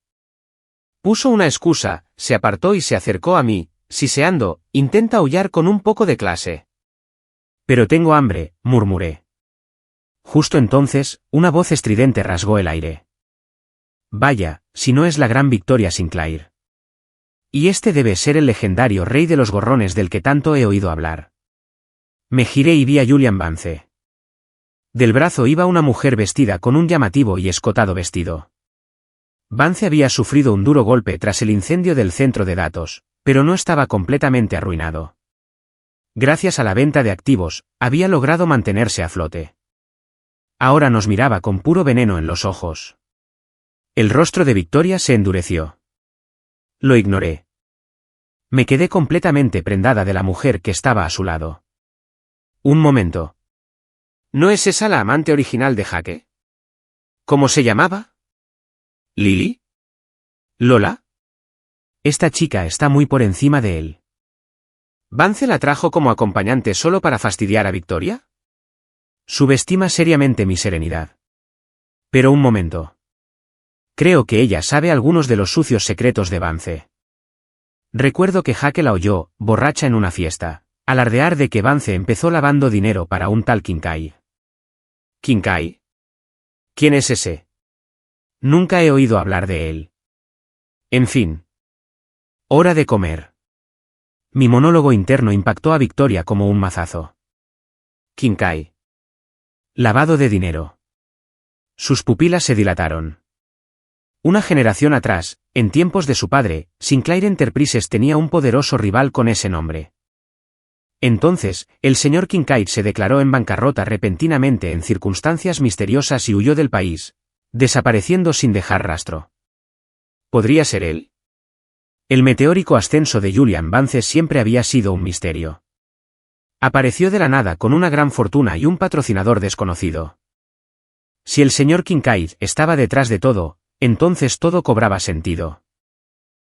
Puso una excusa, se apartó y se acercó a mí, siseando, intenta aullar con un poco de clase. Pero tengo hambre, murmuré. Justo entonces, una voz estridente rasgó el aire. Vaya, si no es la gran Victoria Sinclair. Y este debe ser el legendario rey de los gorrones del que tanto he oído hablar. Me giré y vi a Julian Vance. Del brazo iba una mujer vestida con un llamativo y escotado vestido. Vance había sufrido un duro golpe tras el incendio del centro de datos, pero no estaba completamente arruinado. Gracias a la venta de activos, había logrado mantenerse a flote. Ahora nos miraba con puro veneno en los ojos. El rostro de Victoria se endureció. Lo ignoré. Me quedé completamente prendada de la mujer que estaba a su lado. Un momento. ¿No es esa la amante original de Jaque? ¿Cómo se llamaba? ¿Lily? ¿Lola? Esta chica está muy por encima de él. ¿Vance la trajo como acompañante solo para fastidiar a Victoria? Subestima seriamente mi serenidad. Pero un momento. Creo que ella sabe algunos de los sucios secretos de Vance. Recuerdo que Jake la oyó, borracha en una fiesta, alardear de que Vance empezó lavando dinero para un tal Kincaid. ¿Kincaid? ¿Quién es ese? Nunca he oído hablar de él. En fin. Hora de comer. Mi monólogo interno impactó a Victoria como un mazazo. Kincaid. Lavado de dinero. Sus pupilas se dilataron. Una generación atrás, en tiempos de su padre, Sinclair Enterprises tenía un poderoso rival con ese nombre. Entonces, el señor Kincaid se declaró en bancarrota repentinamente en circunstancias misteriosas y huyó del país, desapareciendo sin dejar rastro. ¿Podría ser él? El meteórico ascenso de Julian Vance siempre había sido un misterio. Apareció de la nada con una gran fortuna y un patrocinador desconocido. Si el señor Kincaid estaba detrás de todo, entonces todo cobraba sentido.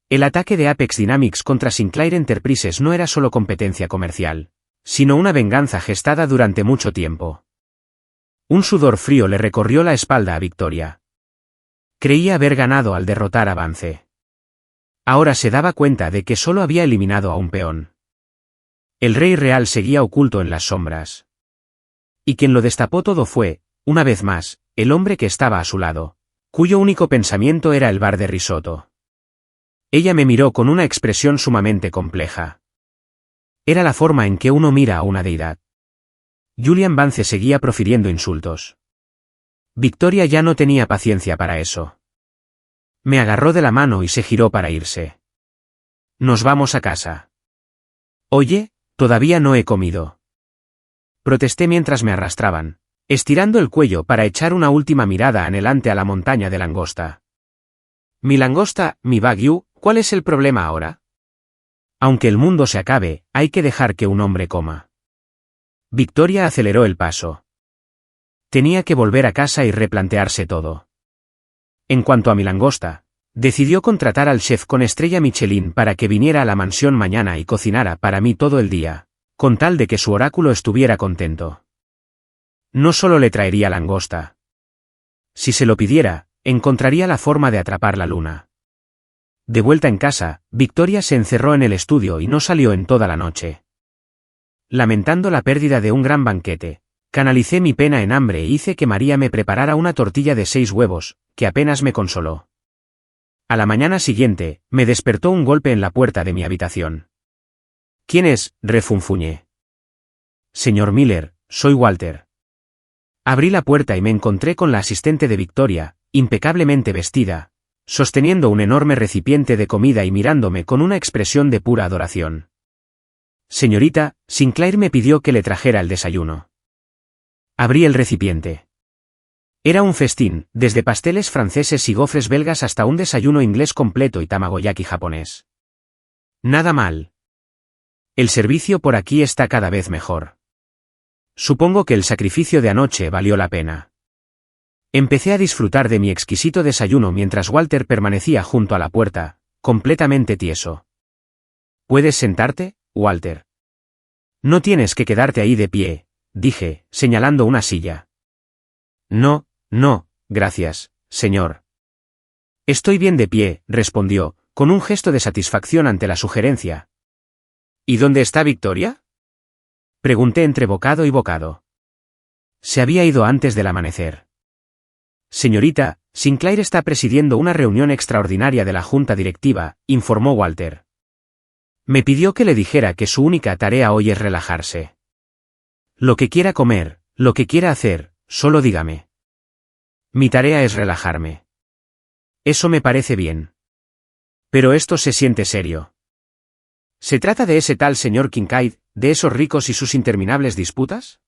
El ataque de Apex Dynamics contra Sinclair Enterprises no era solo competencia comercial, sino una venganza gestada durante mucho tiempo. Un sudor frío le recorrió la espalda a Victoria. Creía haber ganado al derrotar a Vance. Ahora se daba cuenta de que solo había eliminado a un peón. El rey real seguía oculto en las sombras. Y quien lo destapó todo fue, una vez más, el hombre que estaba a su lado, cuyo único pensamiento era el bar de risotto. Ella me miró con una expresión sumamente compleja. Era la forma en que uno mira a una deidad. Julian Vance seguía profiriendo insultos. Victoria ya no tenía paciencia para eso. Me agarró de la mano y se giró para irse. Nos vamos a casa. Oye, todavía no he comido. Protesté mientras me arrastraban, estirando el cuello para echar una última mirada anhelante a la montaña de langosta. Mi langosta, mi Wagyu, ¿cuál es el problema ahora? Aunque el mundo se acabe, hay que dejar que un hombre coma. Victoria aceleró el paso. Tenía que volver a casa y replantearse todo. En cuanto a mi langosta, decidió contratar al chef con estrella Michelin para que viniera a la mansión mañana y cocinara para mí todo el día, con tal de que su oráculo estuviera contento. No solo le traería langosta. Si se lo pidiera, encontraría la forma de atrapar la luna. De vuelta en casa, Victoria se encerró en el estudio y no salió en toda la noche. Lamentando la pérdida de un gran banquete, canalicé mi pena en hambre e hice que María me preparara una tortilla de 6 huevos, que apenas me consoló. A la mañana siguiente, me despertó un golpe en la puerta de mi habitación. ¿Quién es?, refunfuñé. Señor Miller, soy Walter. Abrí la puerta y me encontré con la asistente de Victoria, impecablemente vestida, sosteniendo un enorme recipiente de comida y mirándome con una expresión de pura adoración. Señorita, Sinclair me pidió que le trajera el desayuno. Abrí el recipiente. Era un festín, desde pasteles franceses y gofres belgas hasta un desayuno inglés completo y tamagoyaki japonés. Nada mal. El servicio por aquí está cada vez mejor. Supongo que el sacrificio de anoche valió la pena. Empecé a disfrutar de mi exquisito desayuno mientras Walter permanecía junto a la puerta, completamente tieso. ¿Puedes sentarte, Walter? No tienes que quedarte ahí de pie, dije, señalando una silla. No, gracias, señor. Estoy bien de pie, respondió, con un gesto de satisfacción ante la sugerencia. ¿Y dónde está Victoria?, pregunté entre bocado y bocado. Se había ido antes del amanecer. Señorita, Sinclair está presidiendo una reunión extraordinaria de la junta directiva, informó Walter. Me pidió que le dijera que su única tarea hoy es relajarse. Lo que quiera comer, lo que quiera hacer, solo dígame. Mi tarea es relajarme. Eso me parece bien. Pero esto se siente serio. ¿Se trata de ese tal señor Kincaid, de esos ricos y sus interminables disputas?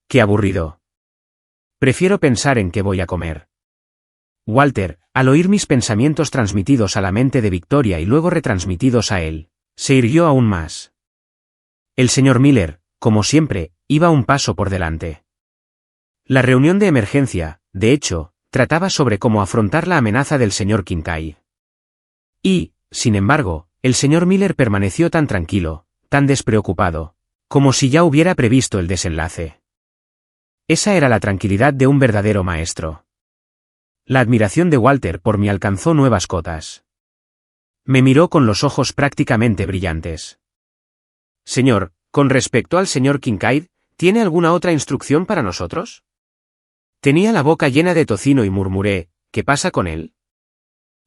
¡Qué aburrido! Prefiero pensar en qué voy a comer. Walter, al oír mis pensamientos transmitidos a la mente de Victoria y luego retransmitidos a él, se irguió aún más. El señor Miller, como siempre, iba un paso por delante. La reunión de emergencia, de hecho, trataba sobre cómo afrontar la amenaza del señor Kincaid. Y, sin embargo, el señor Miller permaneció tan tranquilo, tan despreocupado, como si ya hubiera previsto el desenlace. Esa era la tranquilidad de un verdadero maestro. La admiración de Walter por mí alcanzó nuevas cotas. Me miró con los ojos prácticamente brillantes. Señor, con respecto al señor Kincaid, ¿tiene alguna otra instrucción para nosotros? Tenía la boca llena de tocino y murmuré, ¿qué pasa con él?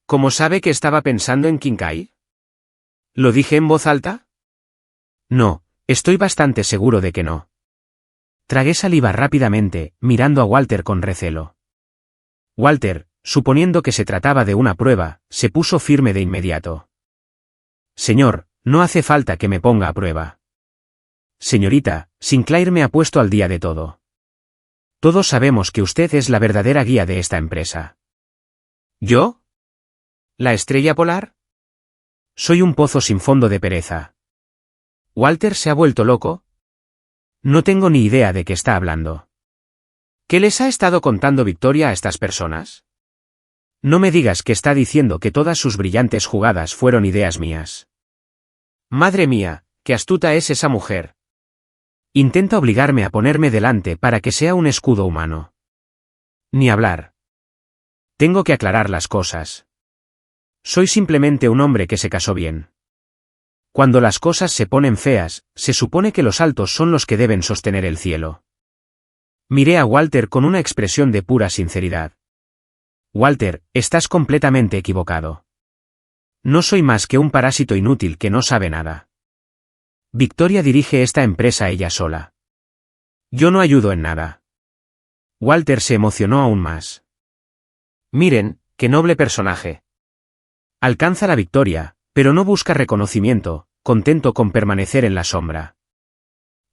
¿Cómo sabe que estaba pensando en Kincaid? ¿Lo dije en voz alta? No, estoy bastante seguro de que no. Tragué saliva rápidamente, mirando a Walter con recelo. Walter, suponiendo que se trataba de una prueba, se puso firme de inmediato. Señor, no hace falta que me ponga a prueba. Señorita, Sinclair me ha puesto al día de todo. Todos sabemos que usted es la verdadera guía de esta empresa. ¿Yo? ¿La estrella polar? Soy un pozo sin fondo de pereza. ¿Walter se ha vuelto loco? No tengo ni idea de qué está hablando. ¿Qué les ha estado contando Victoria a estas personas? No me digas que está diciendo que todas sus brillantes jugadas fueron ideas mías. Madre mía, qué astuta es esa mujer. Intenta obligarme a ponerme delante para que sea un escudo humano. Ni hablar. Tengo que aclarar las cosas. Soy simplemente un hombre que se casó bien. Cuando las cosas se ponen feas, se supone que los altos son los que deben sostener el cielo. Miré a Walter con una expresión de pura sinceridad. Walter, estás completamente equivocado. No soy más que un parásito inútil que no sabe nada. Victoria dirige esta empresa ella sola. Yo no ayudo en nada. Walter se emocionó aún más. Miren, qué noble personaje. Alcanza la victoria, pero no busca reconocimiento, contento con permanecer en la sombra.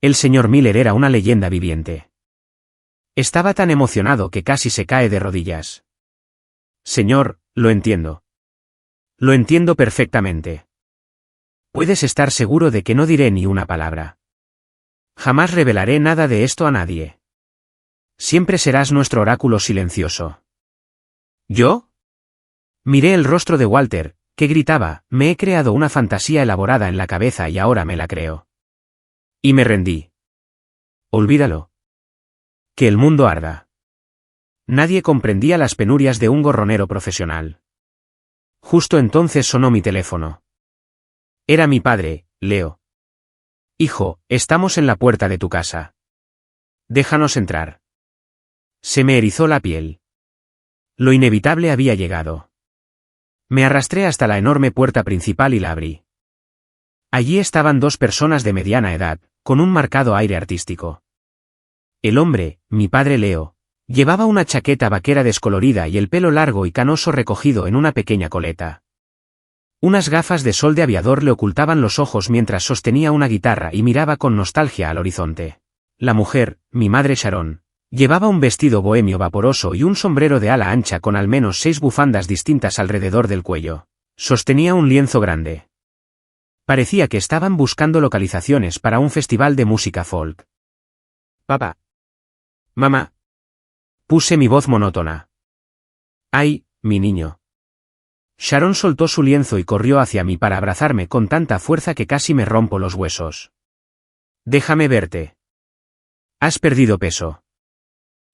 El señor Miller era una leyenda viviente. Estaba tan emocionado que casi se cae de rodillas. Señor, lo entiendo. Lo entiendo perfectamente. Puedes estar seguro de que no diré ni una palabra. Jamás revelaré nada de esto a nadie. Siempre serás nuestro oráculo silencioso. ¿Yo? Miré el rostro de Walter, que gritaba, me he creado una fantasía elaborada en la cabeza y ahora me la creo. Y me rendí. Olvídalo. Que el mundo arda. Nadie comprendía las penurias de un gorronero profesional. Justo entonces sonó mi teléfono. Era mi padre, Leo. Hijo, estamos en la puerta de tu casa. Déjanos entrar. Se me erizó la piel. Lo inevitable había llegado. Me arrastré hasta la enorme puerta principal y la abrí. Allí estaban dos personas de mediana edad, con un marcado aire artístico. El hombre, mi padre Leo, llevaba una chaqueta vaquera descolorida y el pelo largo y canoso recogido en una pequeña coleta. Unas gafas de sol de aviador le ocultaban los ojos mientras sostenía una guitarra y miraba con nostalgia al horizonte. La mujer, mi madre Sharon, llevaba un vestido bohemio vaporoso y un sombrero de ala ancha con al menos 6 bufandas distintas alrededor del cuello. Sostenía un lienzo grande. Parecía que estaban buscando localizaciones para un festival de música folk. Papá. Mamá. Puse mi voz monótona. ¡Ay, mi niño! Sharon soltó su lienzo y corrió hacia mí para abrazarme con tanta fuerza que casi me rompo los huesos. Déjame verte. Has perdido peso.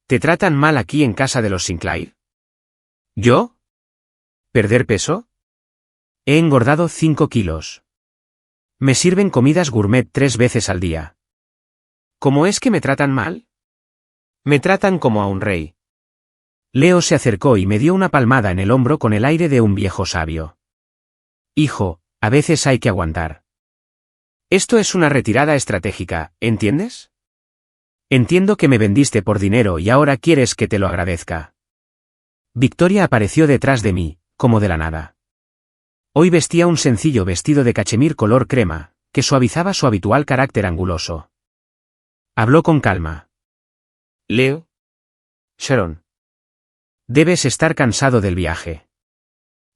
¿Te tratan mal aquí en casa de los Sinclair? ¿Yo? ¿Perder peso? He engordado 5 kilos. Me sirven comidas gourmet 3 veces al día. ¿Cómo es que me tratan mal? Me tratan como a un rey. Leo se acercó y me dio una palmada en el hombro con el aire de un viejo sabio. Hijo, a veces hay que aguantar. Esto es una retirada estratégica, ¿entiendes? Entiendo que me vendiste por dinero y ahora quieres que te lo agradezca. Victoria apareció detrás de mí, como de la nada. Hoy vestía un sencillo vestido de cachemir color crema, que suavizaba su habitual carácter anguloso. Habló con calma. Leo. Sharon. Debes estar cansado del viaje.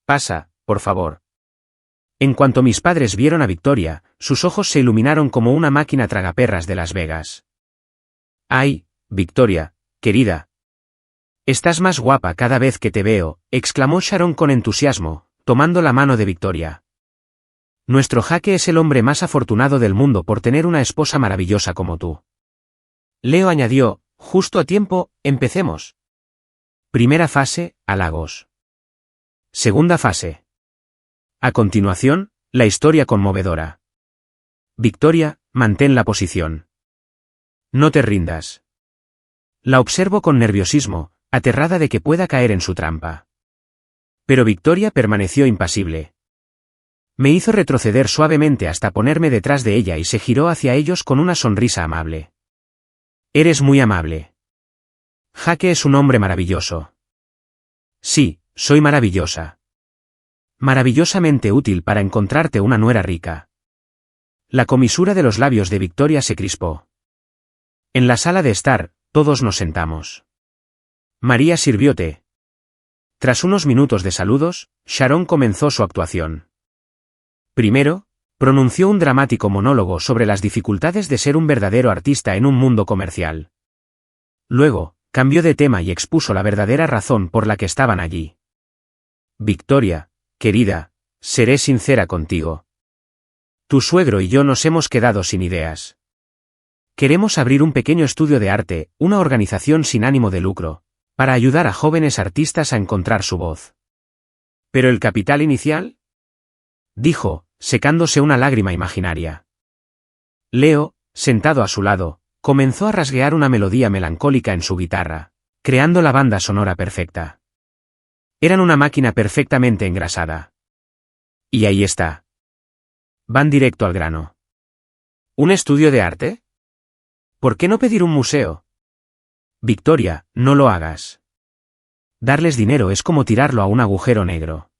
Pasa, por favor. En cuanto mis padres vieron a Victoria, sus ojos se iluminaron como una máquina tragaperras de Las Vegas. ¡Ay, Victoria, querida! Estás más guapa cada vez que te veo, exclamó Sharon con entusiasmo, tomando la mano de Victoria. Nuestro Jaque es el hombre más afortunado del mundo por tener una esposa maravillosa como tú. Leo añadió, justo a tiempo, empecemos. Primera fase, halagos. Segunda fase. A continuación, la historia conmovedora. Victoria, mantén la posición. No te rindas. La observo con nerviosismo, aterrada de que pueda caer en su trampa. Pero Victoria permaneció impasible. Me hizo retroceder suavemente hasta ponerme detrás de ella y se giró hacia ellos con una sonrisa amable. Eres muy amable. Jaque es un hombre maravilloso. Sí, soy maravillosa. Maravillosamente útil para encontrarte una nuera rica. La comisura de los labios de Victoria se crispó. En la sala de estar, todos nos sentamos. María sirvió té. Tras unos minutos de saludos, Sharon comenzó su actuación. Primero, pronunció un dramático monólogo sobre las dificultades de ser un verdadero artista en un mundo comercial. Luego, cambió de tema y expuso la verdadera razón por la que estaban allí. Victoria, querida, seré sincera contigo. Tu suegro y yo nos hemos quedado sin ideas. Queremos abrir un pequeño estudio de arte, una organización sin ánimo de lucro, para ayudar a jóvenes artistas a encontrar su voz. ¿Pero el capital inicial? Dijo, secándose una lágrima imaginaria. Leo, sentado a su lado, comenzó a rasguear una melodía melancólica en su guitarra, creando la banda sonora perfecta. Eran una máquina perfectamente engrasada. Y ahí está. Van directo al grano. ¿Un estudio de arte? ¿Por qué no pedir un museo? Victoria, no lo hagas. Darles dinero es como tirarlo a un agujero negro.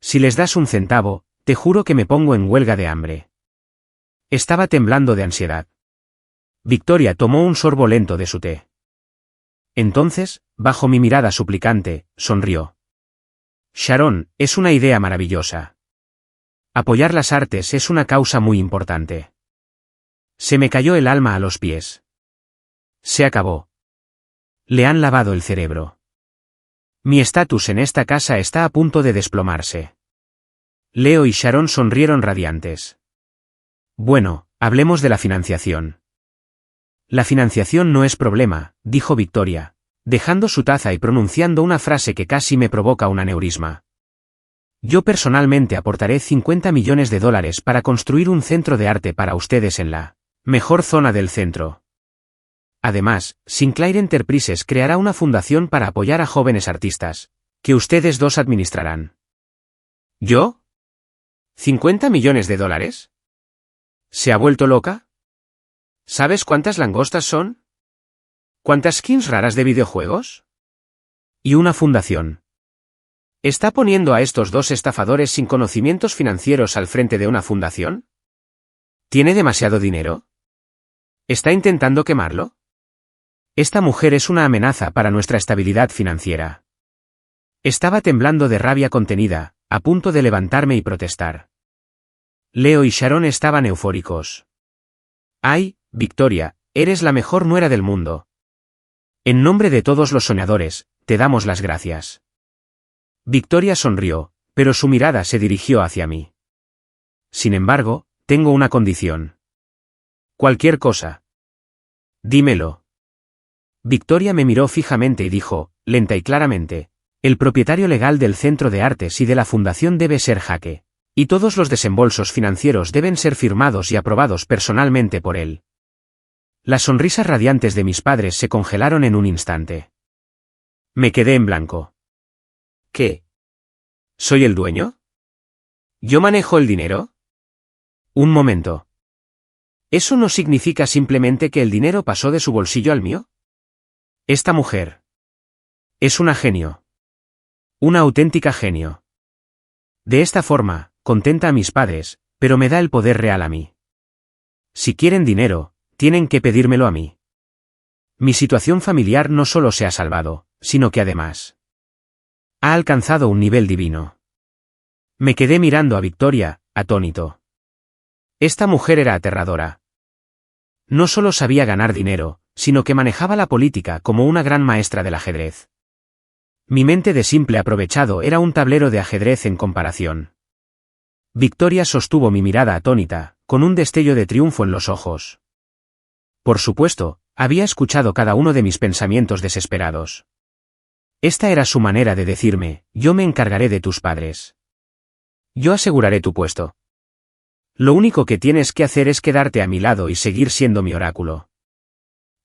Si les das un centavo, te juro que me pongo en huelga de hambre. Estaba temblando de ansiedad. Victoria tomó un sorbo lento de su té. Entonces, bajo mi mirada suplicante, sonrió. Sharon, es una idea maravillosa. Apoyar las artes es una causa muy importante. Se me cayó el alma a los pies. Se acabó. Le han lavado el cerebro. Mi estatus en esta casa está a punto de desplomarse. Leo y Sharon sonrieron radiantes. Bueno, hablemos de la financiación. La financiación no es problema, dijo Victoria, dejando su taza y pronunciando una frase que casi me provoca un aneurisma. Yo personalmente aportaré $50 millones para construir un centro de arte para ustedes en la mejor zona del centro. Además, Sinclair Enterprises creará una fundación para apoyar a jóvenes artistas, que ustedes dos administrarán. ¿Yo? ¿$50 millones? ¿Se ha vuelto loca? ¿Sabes cuántas langostas son? ¿Cuántas skins raras de videojuegos? Y una fundación. ¿Está poniendo a estos dos estafadores sin conocimientos financieros al frente de una fundación? ¿Tiene demasiado dinero? ¿Está intentando quemarlo? Esta mujer es una amenaza para nuestra estabilidad financiera. Estaba temblando de rabia contenida, a punto de levantarme y protestar. Leo y Sharon estaban eufóricos. ¡Ay, Victoria, eres la mejor nuera del mundo! En nombre de todos los soñadores, te damos las gracias. Victoria sonrió, pero su mirada se dirigió hacia mí. Sin embargo, tengo una condición. Cualquier cosa. Dímelo. Victoria me miró fijamente y dijo, lenta y claramente, el propietario legal del Centro de Artes y de la Fundación debe ser Jaque, y todos los desembolsos financieros deben ser firmados y aprobados personalmente por él. Las sonrisas radiantes de mis padres se congelaron en un instante. Me quedé en blanco. ¿Qué? ¿Soy el dueño? ¿Yo manejo el dinero? Un momento. ¿Eso no significa simplemente que el dinero pasó de su bolsillo al mío? Esta mujer es una genio. Una auténtica genio. De esta forma, contenta a mis padres, pero me da el poder real a mí. Si quieren dinero, tienen que pedírmelo a mí. Mi situación familiar no solo se ha salvado, sino que además ha alcanzado un nivel divino. Me quedé mirando a Victoria, atónito. Esta mujer era aterradora. No solo sabía ganar dinero, sino que manejaba la política como una gran maestra del ajedrez. Mi mente de simple aprovechado era un tablero de ajedrez en comparación. Victoria sostuvo mi mirada atónita, con un destello de triunfo en los ojos. Por supuesto, había escuchado cada uno de mis pensamientos desesperados. Esta era su manera de decirme: yo me encargaré de tus padres. Yo aseguraré tu puesto. Lo único que tienes que hacer es quedarte a mi lado y seguir siendo mi oráculo.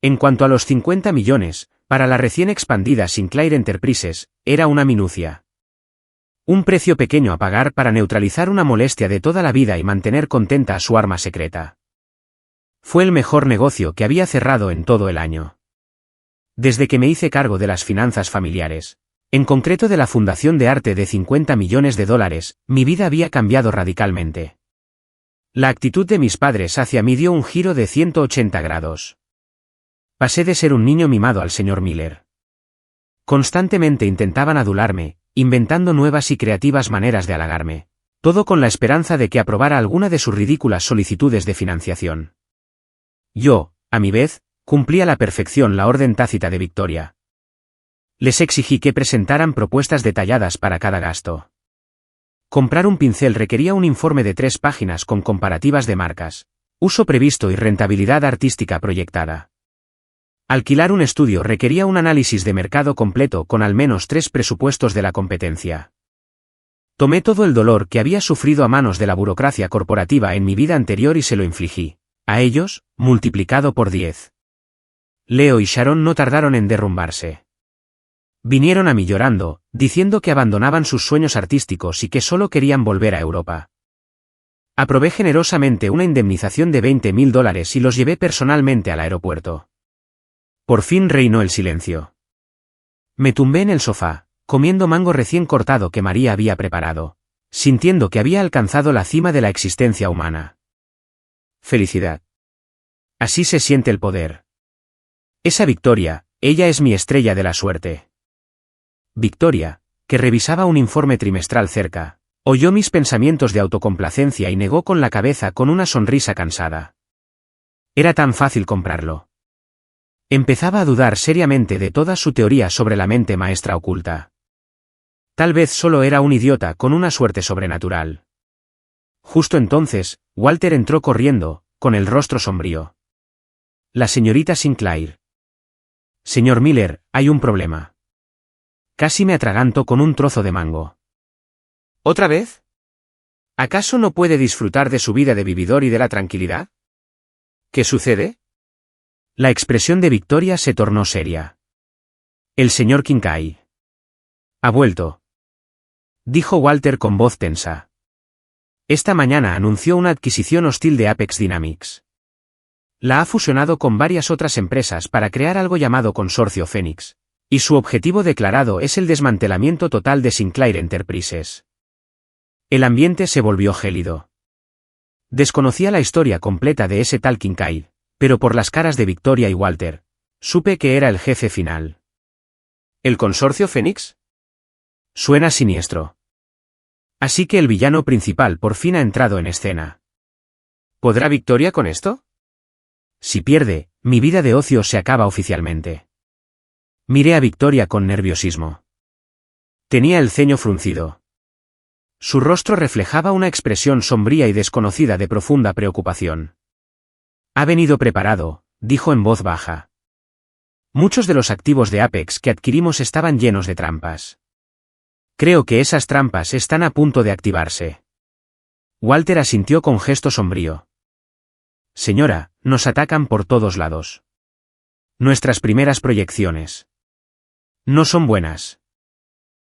En cuanto a los 50 millones, para la recién expandida Sinclair Enterprises, era una minucia. Un precio pequeño a pagar para neutralizar una molestia de toda la vida y mantener contenta a su arma secreta. Fue el mejor negocio que había cerrado en todo el año. Desde que me hice cargo de las finanzas familiares, en concreto de la fundación de arte de 50 millones de dólares, mi vida había cambiado radicalmente. La actitud de mis padres hacia mí dio un giro de 180 grados. Pasé de ser un niño mimado al señor Miller. Constantemente intentaban adularme, inventando nuevas y creativas maneras de halagarme, todo con la esperanza de que aprobara alguna de sus ridículas solicitudes de financiación. Yo, a mi vez, cumplí a la perfección la orden tácita de Victoria. Les exigí que presentaran propuestas detalladas para cada gasto. Comprar un pincel requería un informe de 3 páginas con comparativas de marcas, uso previsto y rentabilidad artística proyectada. Alquilar un estudio requería un análisis de mercado completo con al menos 3 presupuestos de la competencia. Tomé todo el dolor que había sufrido a manos de la burocracia corporativa en mi vida anterior y se lo infligí, a ellos, multiplicado por 10. Leo y Sharon no tardaron en derrumbarse. Vinieron a mí llorando, diciendo que abandonaban sus sueños artísticos y que solo querían volver a Europa. Aprobé generosamente una indemnización de $20.000 y los llevé personalmente al aeropuerto. Por fin reinó el silencio. Me tumbé en el sofá, comiendo mango recién cortado que María había preparado, sintiendo que había alcanzado la cima de la existencia humana. Felicidad. Así se siente el poder. Esa Victoria, ella es mi estrella de la suerte. Victoria, que revisaba un informe trimestral cerca, oyó mis pensamientos de autocomplacencia y negó con la cabeza con una sonrisa cansada. Era tan fácil comprarlo. Empezaba a dudar seriamente de toda su teoría sobre la mente maestra oculta. Tal vez solo era un idiota con una suerte sobrenatural. Justo entonces, Walter entró corriendo, con el rostro sombrío. La señorita Sinclair. Señor Miller, hay un problema. Casi me atraganto con un trozo de mango. ¿Otra vez? ¿Acaso no puede disfrutar de su vida de vividor y de la tranquilidad? ¿Qué sucede? La expresión de Victoria se tornó seria. El señor Kincaid ha vuelto, dijo Walter con voz tensa. Esta mañana anunció una adquisición hostil de Apex Dynamics. La ha fusionado con varias otras empresas para crear algo llamado Consorcio Phoenix, y su objetivo declarado es el desmantelamiento total de Sinclair Enterprises. El ambiente se volvió gélido. Desconocía la historia completa de ese tal Kincaid, pero por las caras de Victoria y Walter, supe que era el jefe final. ¿El Consorcio Phoenix? Suena siniestro. Así que el villano principal por fin ha entrado en escena. ¿Podrá Victoria con esto? Si pierde, mi vida de ocio se acaba oficialmente. Miré a Victoria con nerviosismo. Tenía el ceño fruncido. Su rostro reflejaba una expresión sombría y desconocida de profunda preocupación. Ha venido preparado, dijo en voz baja. Muchos de los activos de Apex que adquirimos estaban llenos de trampas. Creo que esas trampas están a punto de activarse. Walter asintió con gesto sombrío. Señora, nos atacan por todos lados. Nuestras primeras proyecciones no son buenas.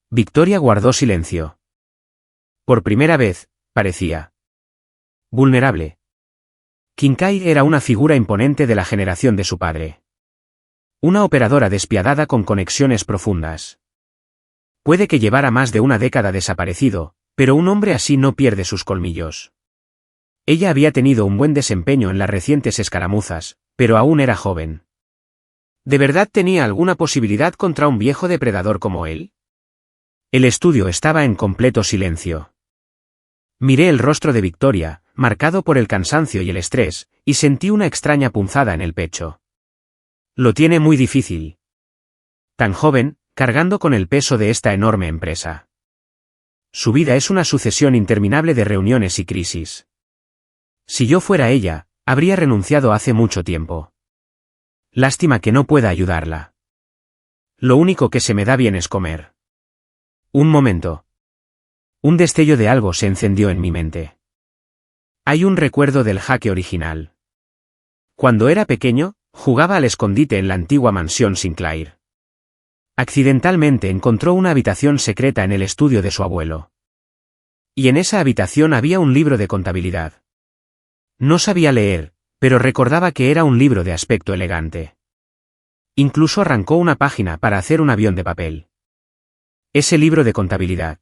Victoria guardó silencio. Por primera vez, parecía vulnerable. Kincaid era una figura imponente de la generación de su padre. Una operadora despiadada con conexiones profundas. Puede que llevara más de una década desaparecido, pero un hombre así no pierde sus colmillos. Ella había tenido un buen desempeño en las recientes escaramuzas, pero aún era joven. ¿De verdad tenía alguna posibilidad contra un viejo depredador como él? El estudio estaba en completo silencio. Miré el rostro de Victoria, marcado por el cansancio y el estrés, y sentí una extraña punzada en el pecho. Lo tiene muy difícil. Tan joven, cargando con el peso de esta enorme empresa. Su vida es una sucesión interminable de reuniones y crisis. Si yo fuera ella, habría renunciado hace mucho tiempo. Lástima que no pueda ayudarla. Lo único que se me da bien es comer. Un momento. Un destello de algo se encendió en mi mente. Hay un recuerdo del Jaque original. Cuando era pequeño, jugaba al escondite en la antigua mansión Sinclair. Accidentalmente encontró una habitación secreta en el estudio de su abuelo. Y en esa habitación había un libro de contabilidad. No sabía leer, pero recordaba que era un libro de aspecto elegante. Incluso arrancó una página para hacer un avión de papel. Ese libro de contabilidad.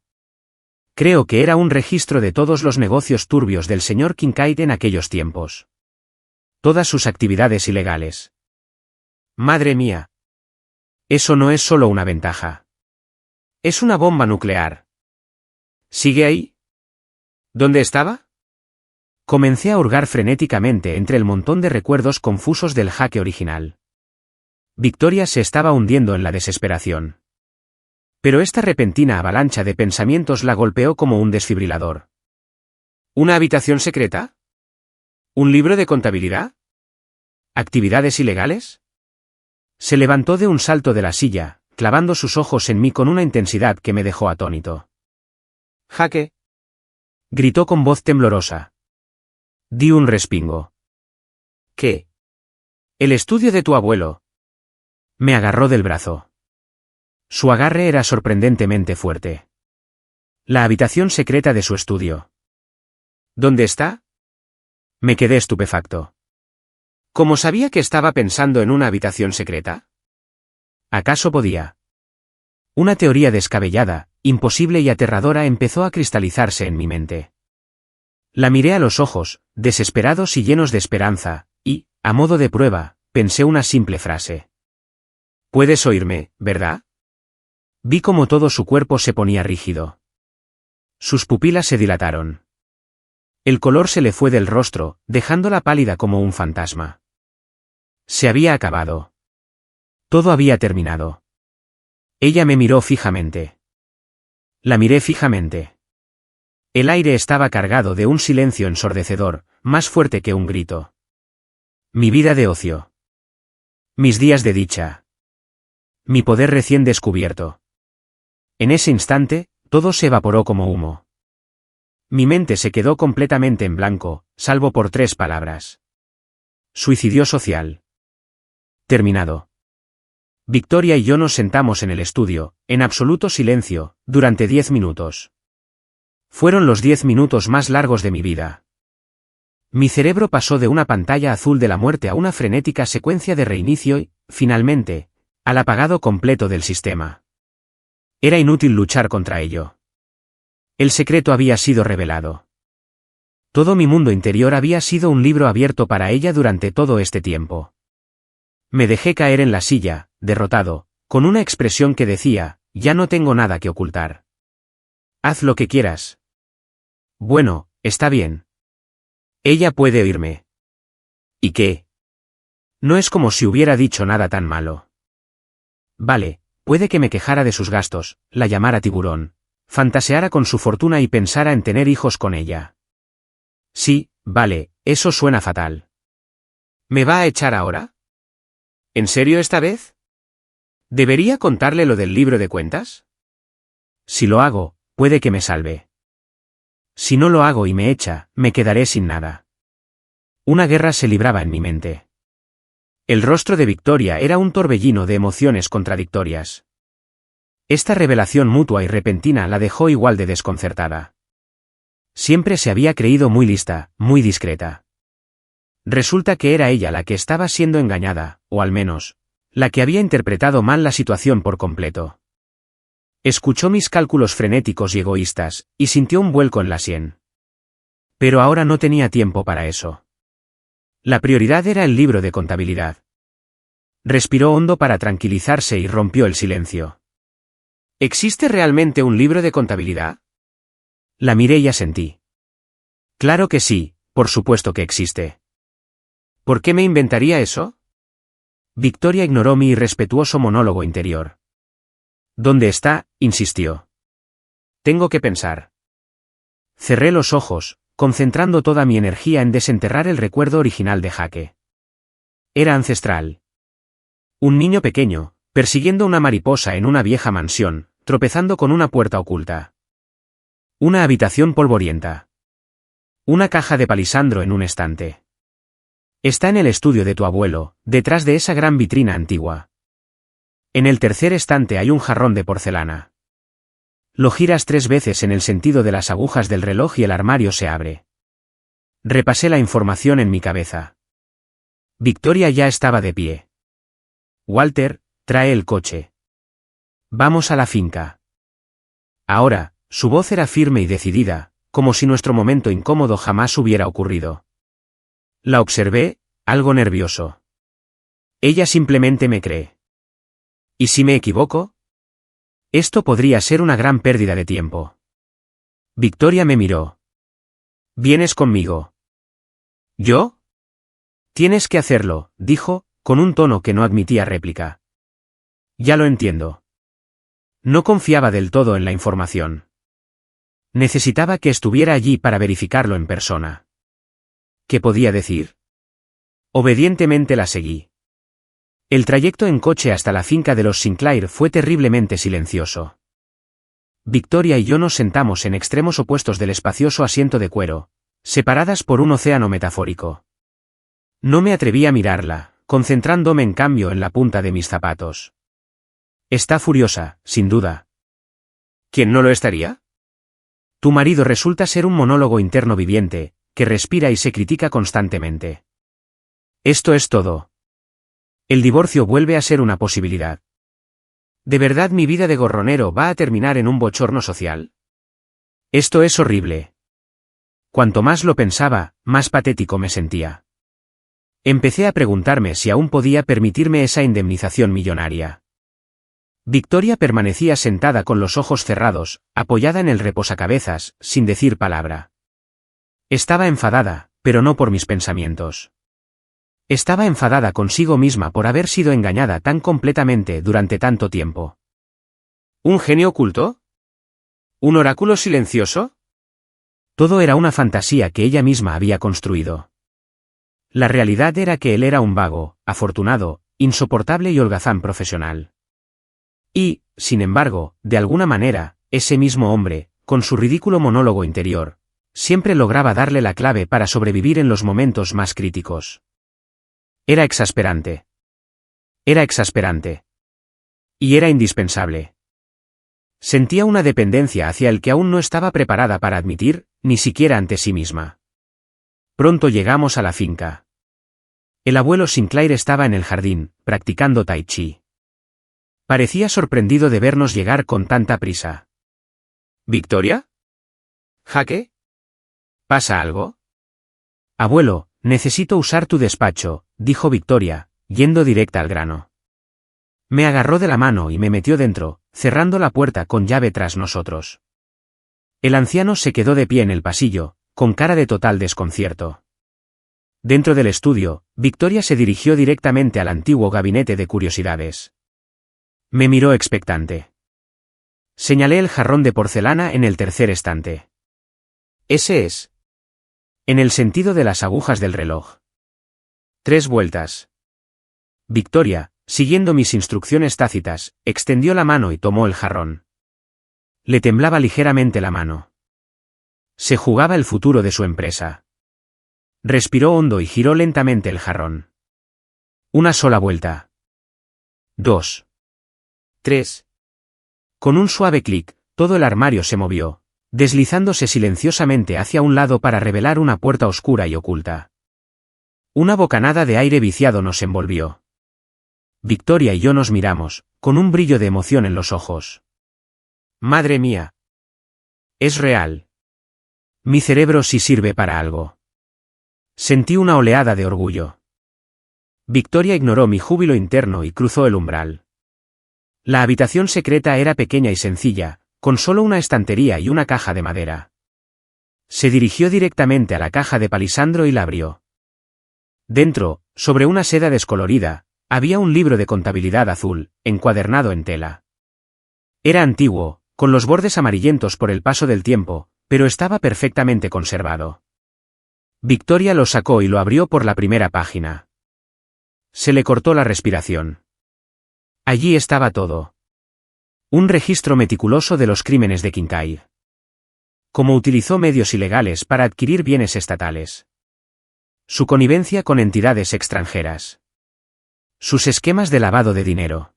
Creo que era un registro de todos los negocios turbios del señor Kincaid en aquellos tiempos. Todas sus actividades ilegales. Madre mía. Eso no es solo una ventaja. Es una bomba nuclear. ¿Sigue ahí? ¿Dónde estaba? Comencé a hurgar frenéticamente entre el montón de recuerdos confusos del Jaque original. Victoria se estaba hundiendo en la desesperación. Pero esta repentina avalancha de pensamientos la golpeó como un desfibrilador. ¿Una habitación secreta? ¿Un libro de contabilidad? ¿Actividades ilegales? Se levantó de un salto de la silla, clavando sus ojos en mí con una intensidad que me dejó atónito. —Jaque —gritó con voz temblorosa. Di un respingo. —¿Qué? —El estudio de tu abuelo. Me agarró del brazo. Su agarre era sorprendentemente fuerte. La habitación secreta de su estudio. ¿Dónde está? Me quedé estupefacto. ¿Cómo sabía que estaba pensando en una habitación secreta? ¿Acaso podía? Una teoría descabellada, imposible y aterradora empezó a cristalizarse en mi mente. La miré a los ojos, desesperados y llenos de esperanza, y, a modo de prueba, pensé una simple frase. «Puedes oírme, ¿verdad?» Vi cómo todo su cuerpo se ponía rígido. Sus pupilas se dilataron. El color se le fue del rostro, dejándola pálida como un fantasma. Se había acabado. Todo había terminado. Ella me miró fijamente. La miré fijamente. El aire estaba cargado de un silencio ensordecedor, más fuerte que un grito. Mi vida de ocio. Mis días de dicha. Mi poder recién descubierto. En ese instante, todo se evaporó como humo. Mi mente se quedó completamente en blanco, salvo por 3 palabras. Suicidio social. Terminado. Victoria y yo nos sentamos en el estudio, en absoluto silencio, durante 10 minutos. Fueron los 10 minutos más largos de mi vida. Mi cerebro pasó de una pantalla azul de la muerte a una frenética secuencia de reinicio y, finalmente, al apagado completo del sistema. Era inútil luchar contra ello. El secreto había sido revelado. Todo mi mundo interior había sido un libro abierto para ella durante todo este tiempo. Me dejé caer en la silla, derrotado, con una expresión que decía, ya no tengo nada que ocultar. Haz lo que quieras. Bueno, está bien. Ella puede oírme. ¿Y qué? No es como si hubiera dicho nada tan malo. Vale, puede que me quejara de sus gastos, la llamara tiburón, fantaseara con su fortuna y pensara en tener hijos con ella. Sí, vale, eso suena fatal. ¿Me va a echar ahora? ¿En serio esta vez? ¿Debería contarle lo del libro de cuentas? Si lo hago, puede que me salve. Si no lo hago y me echa, me quedaré sin nada. Una guerra se libraba en mi mente. El rostro de Victoria era un torbellino de emociones contradictorias. Esta revelación mutua y repentina la dejó igual de desconcertada. Siempre se había creído muy lista, muy discreta. Resulta que era ella la que estaba siendo engañada, o al menos, la que había interpretado mal la situación por completo. Escuchó mis cálculos frenéticos y egoístas, y sintió un vuelco en la sien. Pero ahora no tenía tiempo para eso. La prioridad era el libro de contabilidad. Respiró hondo para tranquilizarse y rompió el silencio. ¿Existe realmente un libro de contabilidad? La miré y asentí. Claro que sí, por supuesto que existe. ¿Por qué me inventaría eso? Victoria ignoró mi irrespetuoso monólogo interior. ¿Dónde está?, insistió. Tengo que pensar. Cerré los ojos, concentrando toda mi energía en desenterrar el recuerdo original de Jaque. Era ancestral. Un niño pequeño, persiguiendo una mariposa en una vieja mansión, tropezando con una puerta oculta. Una habitación polvorienta. Una caja de palisandro en un estante. Está en el estudio de tu abuelo, detrás de esa gran vitrina antigua. En el tercer estante hay un jarrón de porcelana. Lo giras 3 veces en el sentido de las agujas del reloj y el armario se abre. Repasé la información en mi cabeza. Victoria ya estaba de pie. Walter, trae el coche. Vamos a la finca. Ahora, su voz era firme y decidida, como si nuestro momento incómodo jamás hubiera ocurrido. La observé, algo nervioso. Ella simplemente me cree. ¿Y si me equivoco? Esto podría ser una gran pérdida de tiempo. Victoria me miró. ¿Vienes conmigo? ¿Yo? Tienes que hacerlo, dijo, con un tono que no admitía réplica. Ya lo entiendo. No confiaba del todo en la información. Necesitaba que estuviera allí para verificarlo en persona. ¿Qué podía decir? Obedientemente la seguí. El trayecto en coche hasta la finca de los Sinclair fue terriblemente silencioso. Victoria y yo nos sentamos en extremos opuestos del espacioso asiento de cuero, separadas por un océano metafórico. No me atreví a mirarla, concentrándome en cambio en la punta de mis zapatos. Está furiosa, sin duda. ¿Quién no lo estaría? Tu marido resulta ser un monólogo interno viviente, que respira y se critica constantemente. Esto es todo. El divorcio vuelve a ser una posibilidad. ¿De verdad mi vida de gorronero va a terminar en un bochorno social? Esto es horrible. Cuanto más lo pensaba, más patético me sentía. Empecé a preguntarme si aún podía permitirme esa indemnización millonaria. Victoria permanecía sentada con los ojos cerrados, apoyada en el reposacabezas, sin decir palabra. Estaba enfadada, pero no por mis pensamientos. Estaba enfadada consigo misma por haber sido engañada tan completamente durante tanto tiempo. ¿Un genio oculto? ¿Un oráculo silencioso? Todo era una fantasía que ella misma había construido. La realidad era que él era un vago, afortunado, insoportable y holgazán profesional. Y, sin embargo, de alguna manera, ese mismo hombre, con su ridículo monólogo interior, siempre lograba darle la clave para sobrevivir en los momentos más críticos. Era exasperante. Era exasperante. Y era indispensable. Sentía una dependencia hacia el que aún no estaba preparada para admitir, ni siquiera ante sí misma. Pronto llegamos a la finca. El abuelo Sinclair estaba en el jardín, practicando tai chi. Parecía sorprendido de vernos llegar con tanta prisa. ¿Victoria? ¿Jaque? ¿Pasa algo? Abuelo, necesito usar tu despacho, dijo Victoria, yendo directa al grano. Me agarró de la mano y me metió dentro, cerrando la puerta con llave tras nosotros. El anciano se quedó de pie en el pasillo, con cara de total desconcierto. Dentro del estudio, Victoria se dirigió directamente al antiguo gabinete de curiosidades. Me miró expectante. Señalé el jarrón de porcelana en el tercer estante. Ese es. En el sentido de las agujas del reloj. 3 vueltas. Victoria, siguiendo mis instrucciones tácitas, extendió la mano y tomó el jarrón. Le temblaba ligeramente la mano. Se jugaba el futuro de su empresa. Respiró hondo y giró lentamente el jarrón. Una sola vuelta. 2. 3. Con un suave clic, todo el armario se movió, deslizándose silenciosamente hacia un lado para revelar una puerta oscura y oculta. Una bocanada de aire viciado nos envolvió. Victoria y yo nos miramos, con un brillo de emoción en los ojos. ¡Madre mía! Es real. Mi cerebro sí sirve para algo. Sentí una oleada de orgullo. Victoria ignoró mi júbilo interno y cruzó el umbral. La habitación secreta era pequeña y sencilla, con solo una estantería y una caja de madera. Se dirigió directamente a la caja de palisandro y la abrió. Dentro, sobre una seda descolorida, había un libro de contabilidad azul, encuadernado en tela. Era antiguo, con los bordes amarillentos por el paso del tiempo, pero estaba perfectamente conservado. Victoria lo sacó y lo abrió por la primera página. Se le cortó la respiración. Allí estaba todo. Un registro meticuloso de los crímenes de Kincaid. Cómo utilizó medios ilegales para adquirir bienes estatales. Su connivencia con entidades extranjeras. Sus esquemas de lavado de dinero.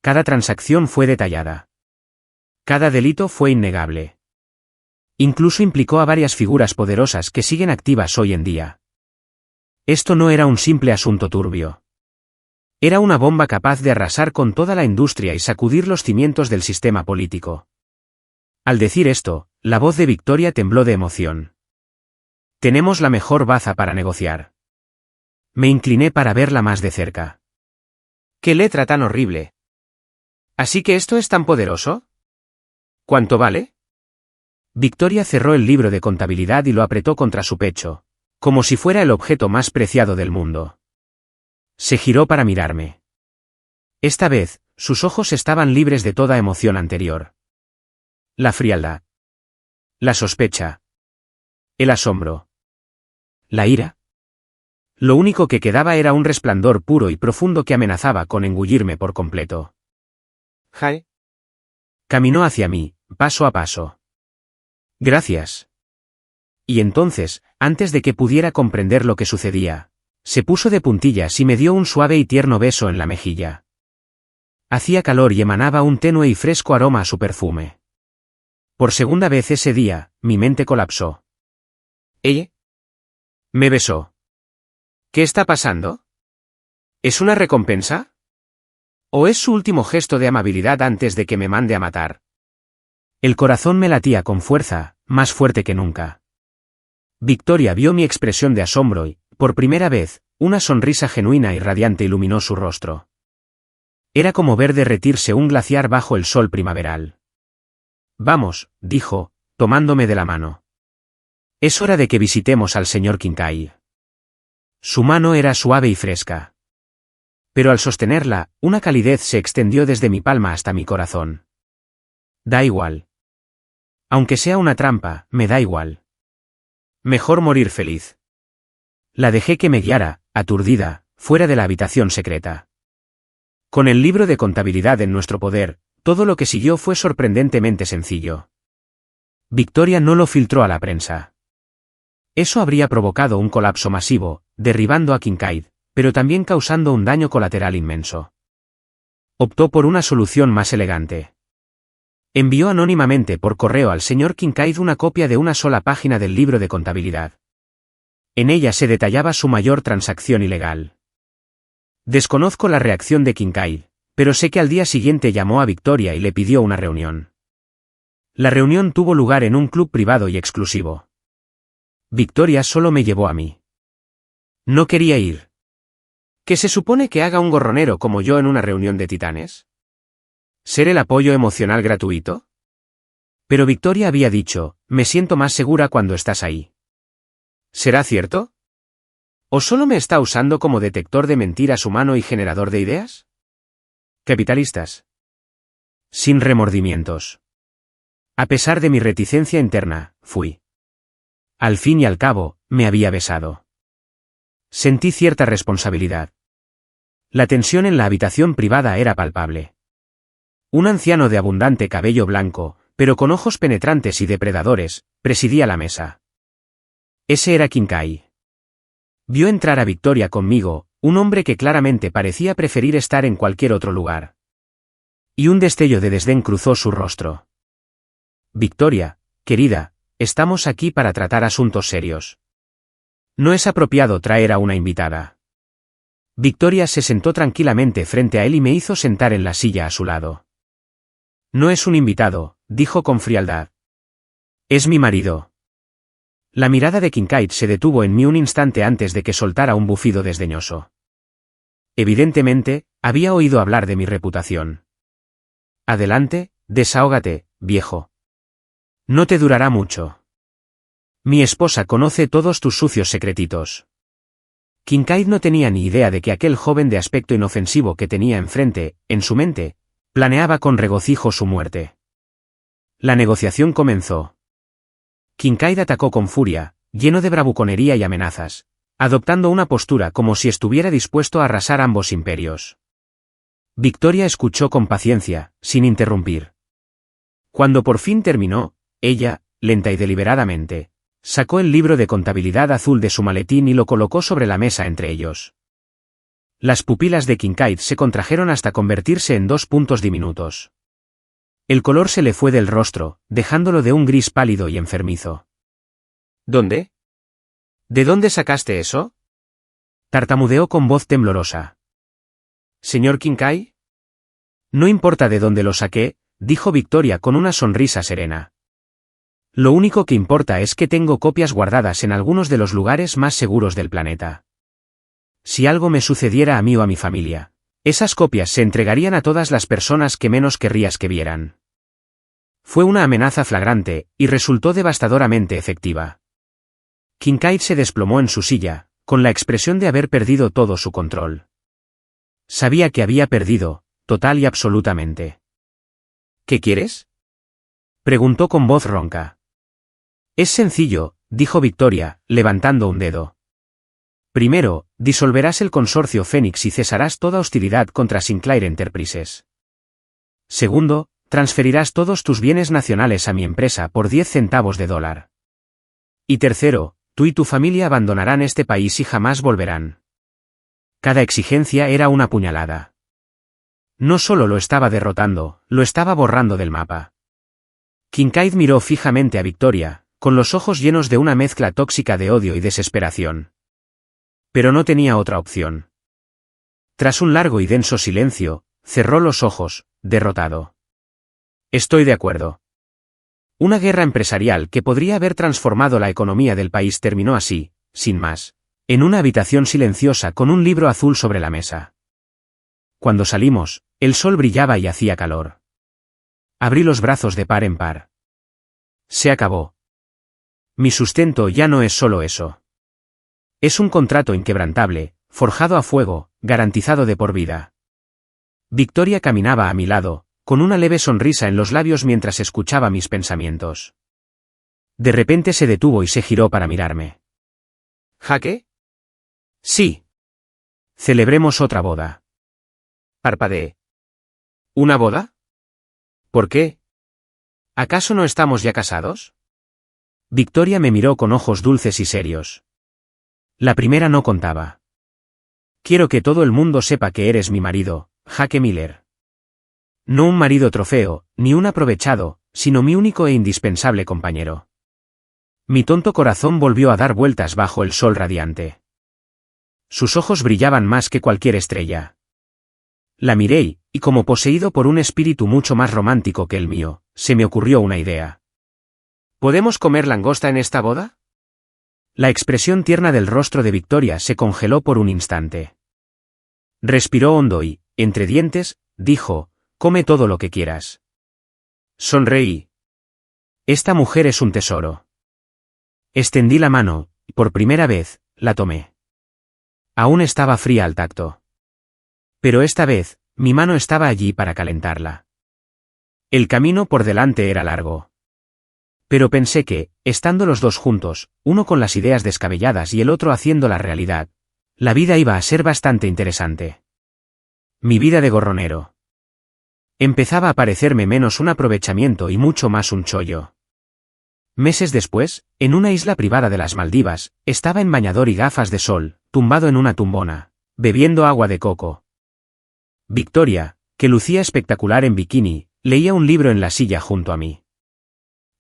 Cada transacción fue detallada. Cada delito fue innegable. Incluso implicó a varias figuras poderosas que siguen activas hoy en día. Esto no era un simple asunto turbio. Era una bomba capaz de arrasar con toda la industria y sacudir los cimientos del sistema político. Al decir esto, la voz de Victoria tembló de emoción. Tenemos la mejor baza para negociar. Me incliné para verla más de cerca. ¡Qué letra tan horrible! ¿Así que esto es tan poderoso? ¿Cuánto vale? Victoria cerró el libro de contabilidad y lo apretó contra su pecho, como si fuera el objeto más preciado del mundo. Se giró para mirarme. Esta vez, sus ojos estaban libres de toda emoción anterior. La frialdad. La sospecha. El asombro. La ira. Lo único que quedaba era un resplandor puro y profundo que amenazaba con engullirme por completo. Jae. Caminó hacia mí, paso a paso. Gracias. Y entonces, antes de que pudiera comprender lo que sucedía, se puso de puntillas y me dio un suave y tierno beso en la mejilla. Hacía calor y emanaba un tenue y fresco aroma a su perfume. Por segunda vez ese día, mi mente colapsó. ¿Ella? Me besó. ¿Qué está pasando? ¿Es una recompensa? ¿O es su último gesto de amabilidad antes de que me mande a matar? El corazón me latía con fuerza, más fuerte que nunca. Victoria vio mi expresión de asombro y, por primera vez, una sonrisa genuina y radiante iluminó su rostro. Era como ver derretirse un glaciar bajo el sol primaveral. Vamos, dijo, tomándome de la mano. Es hora de que visitemos al señor Kincaid. Su mano era suave y fresca. Pero al sostenerla, una calidez se extendió desde mi palma hasta mi corazón. Da igual. Aunque sea una trampa, me da igual. Mejor morir feliz. La dejé que me guiara, aturdida, fuera de la habitación secreta. Con el libro de contabilidad en nuestro poder, todo lo que siguió fue sorprendentemente sencillo. Victoria no lo filtró a la prensa. Eso habría provocado un colapso masivo, derribando a Kincaid, pero también causando un daño colateral inmenso. Optó por una solución más elegante. Envió anónimamente por correo al señor Kincaid una copia de una sola página del libro de contabilidad. En ella se detallaba su mayor transacción ilegal. Desconozco la reacción de Kincaid, pero sé que al día siguiente llamó a Victoria y le pidió una reunión. La reunión tuvo lugar en un club privado y exclusivo. Victoria solo me llevó a mí. No quería ir. ¿Qué se supone que haga un gorronero como yo en una reunión de titanes? ¿Ser el apoyo emocional gratuito? Pero Victoria había dicho, me siento más segura cuando estás ahí. ¿Será cierto? ¿O solo me está usando como detector de mentiras humano y generador de ideas? Capitalistas. Sin remordimientos. A pesar de mi reticencia interna, fui. Al fin y al cabo, me había besado. Sentí cierta responsabilidad. La tensión en la habitación privada era palpable. Un anciano de abundante cabello blanco, pero con ojos penetrantes y depredadores, presidía la mesa. Ese era Kincaid. Vio entrar a Victoria conmigo, un hombre que claramente parecía preferir estar en cualquier otro lugar. Y un destello de desdén cruzó su rostro. Victoria, querida, estamos aquí para tratar asuntos serios. No es apropiado traer a una invitada. Victoria se sentó tranquilamente frente a él y me hizo sentar en la silla a su lado. No es un invitado, dijo con frialdad. Es mi marido. La mirada de Kincaid se detuvo en mí un instante antes de que soltara un bufido desdeñoso. Evidentemente, había oído hablar de mi reputación. Adelante, desahógate, viejo. No te durará mucho. Mi esposa conoce todos tus sucios secretitos. Kincaid no tenía ni idea de que aquel joven de aspecto inofensivo que tenía enfrente, en su mente, planeaba con regocijo su muerte. La negociación comenzó. Kincaid atacó con furia, lleno de bravuconería y amenazas, adoptando una postura como si estuviera dispuesto a arrasar ambos imperios. Victoria escuchó con paciencia, sin interrumpir. Cuando por fin terminó, ella, lenta y deliberadamente, sacó el libro de contabilidad azul de su maletín y lo colocó sobre la mesa entre ellos. Las pupilas de Kincaid se contrajeron hasta convertirse en 2 puntos diminutos. El color se le fue del rostro, dejándolo de un gris pálido y enfermizo. ¿Dónde? ¿De dónde sacaste eso? Tartamudeó con voz temblorosa. ¿Señor Kincaid? No importa de dónde lo saqué, dijo Victoria con una sonrisa serena. Lo único que importa es que tengo copias guardadas en algunos de los lugares más seguros del planeta. Si algo me sucediera a mí o a mi familia, esas copias se entregarían a todas las personas que menos querrías que vieran. Fue una amenaza flagrante, y resultó devastadoramente efectiva. Kincaid se desplomó en su silla, con la expresión de haber perdido todo su control. Sabía que había perdido, total y absolutamente. ¿Qué quieres? Preguntó con voz ronca. Es sencillo, dijo Victoria, levantando un dedo. Primero, disolverás el consorcio Fénix y cesarás toda hostilidad contra Sinclair Enterprises. Segundo, transferirás todos tus bienes nacionales a mi empresa por 10 centavos de dólar. Y tercero, tú y tu familia abandonarán este país y jamás volverán. Cada exigencia era una puñalada. No solo lo estaba derrotando, lo estaba borrando del mapa. Kincaid miró fijamente a Victoria, con los ojos llenos de una mezcla tóxica de odio y desesperación. Pero no tenía otra opción. Tras un largo y denso silencio, cerró los ojos, derrotado. Estoy de acuerdo. Una guerra empresarial que podría haber transformado la economía del país terminó así, sin más, en una habitación silenciosa con un libro azul sobre la mesa. Cuando salimos, el sol brillaba y hacía calor. Abrí los brazos de par en par. Se acabó. Mi sustento ya no es solo eso. Es un contrato inquebrantable, forjado a fuego, garantizado de por vida. Victoria caminaba a mi lado, con una leve sonrisa en los labios mientras escuchaba mis pensamientos. De repente se detuvo y se giró para mirarme. ¿Jaque? Sí. Celebremos otra boda. Parpadeé. ¿Una boda? ¿Por qué? ¿Acaso no estamos ya casados? Victoria me miró con ojos dulces y serios. La primera no contaba. Quiero que todo el mundo sepa que eres mi marido, Jaque Miller. No un marido trofeo, ni un aprovechado, sino mi único e indispensable compañero. Mi tonto corazón volvió a dar vueltas bajo el sol radiante. Sus ojos brillaban más que cualquier estrella. La miré y como poseído por un espíritu mucho más romántico que el mío, se me ocurrió una idea. ¿Podemos comer langosta en esta boda? La expresión tierna del rostro de Victoria se congeló por un instante. Respiró hondo y, entre dientes, dijo, come todo lo que quieras. Sonreí. Esta mujer es un tesoro. Extendí la mano, y por primera vez, la tomé. Aún estaba fría al tacto. Pero esta vez, mi mano estaba allí para calentarla. El camino por delante era largo. Pero pensé que, estando los dos juntos, uno con las ideas descabelladas y el otro haciendo la realidad, la vida iba a ser bastante interesante. Mi vida de gorronero. Empezaba a parecerme menos un aprovechamiento y mucho más un chollo. Meses después, en una isla privada de las Maldivas, estaba en bañador y gafas de sol, tumbado en una tumbona, bebiendo agua de coco. Victoria, que lucía espectacular en bikini, leía un libro en la silla junto a mí.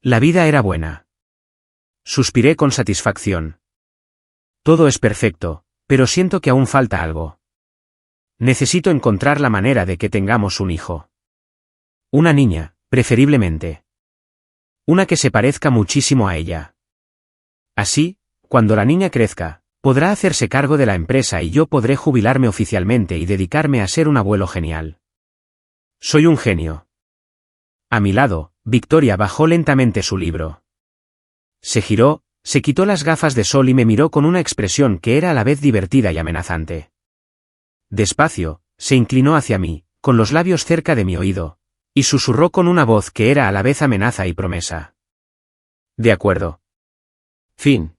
La vida era buena. Suspiré con satisfacción. Todo es perfecto, pero siento que aún falta algo. Necesito encontrar la manera de que tengamos un hijo. Una niña, preferiblemente. Una que se parezca muchísimo a ella. Así, cuando la niña crezca, podrá hacerse cargo de la empresa y yo podré jubilarme oficialmente y dedicarme a ser un abuelo genial. Soy un genio. A mi lado, Victoria bajó lentamente su libro. Se giró, se quitó las gafas de sol y me miró con una expresión que era a la vez divertida y amenazante. Despacio, se inclinó hacia mí, con los labios cerca de mi oído, y susurró con una voz que era a la vez amenaza y promesa. De acuerdo. Fin.